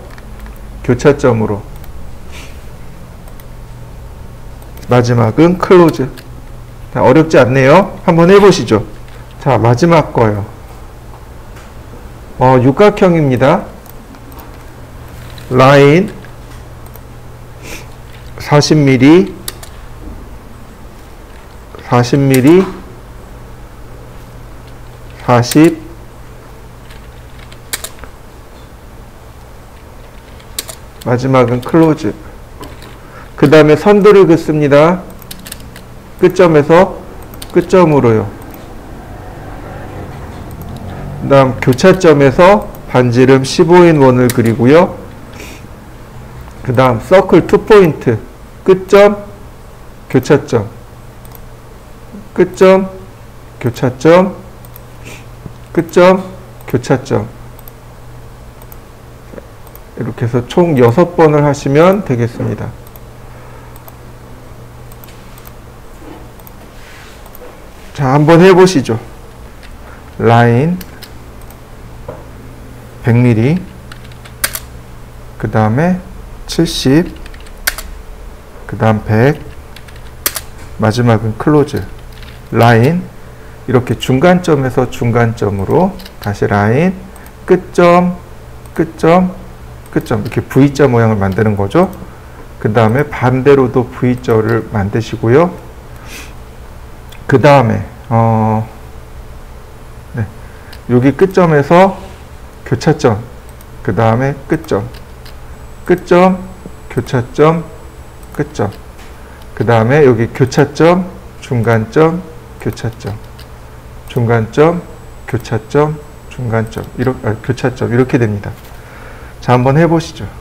교차점으로, 마지막은 클로즈. 자, 어렵지 않네요. 한번 해보시죠. 자, 마지막 거요. 육각형입니다. 라인 40mm, 40mm, 40, 마지막은 클로즈. 그 다음에 선들을 긋습니다. 끝점에서 끝점으로요. 그 다음 교차점에서 반지름 15인 원을 그리고요. 그 다음 서클 2포인트. 끝점, 교차점. 끝점, 교차점, 끝점, 교차점. 이렇게 해서 총 6번을 하시면 되겠습니다. 자, 한번 해보시죠. 라인 100mm, 그 다음에 70, 그 다음 100, 마지막은 클로즈. 라인, 이렇게 중간점에서 중간점으로 다시 라인, 끝점, 끝점, 끝점. 이렇게 V자 모양을 만드는 거죠. 그 다음에 반대로도 V자를 만드시고요. 그 다음에 네. 여기 끝점에서 교차점, 그 다음에 끝점, 끝점, 교차점, 끝점. 그 다음에 여기 교차점, 중간점, 교차점, 중간점, 교차점, 중간점, 교차점 이렇게 됩니다. 자, 한번 해보시죠.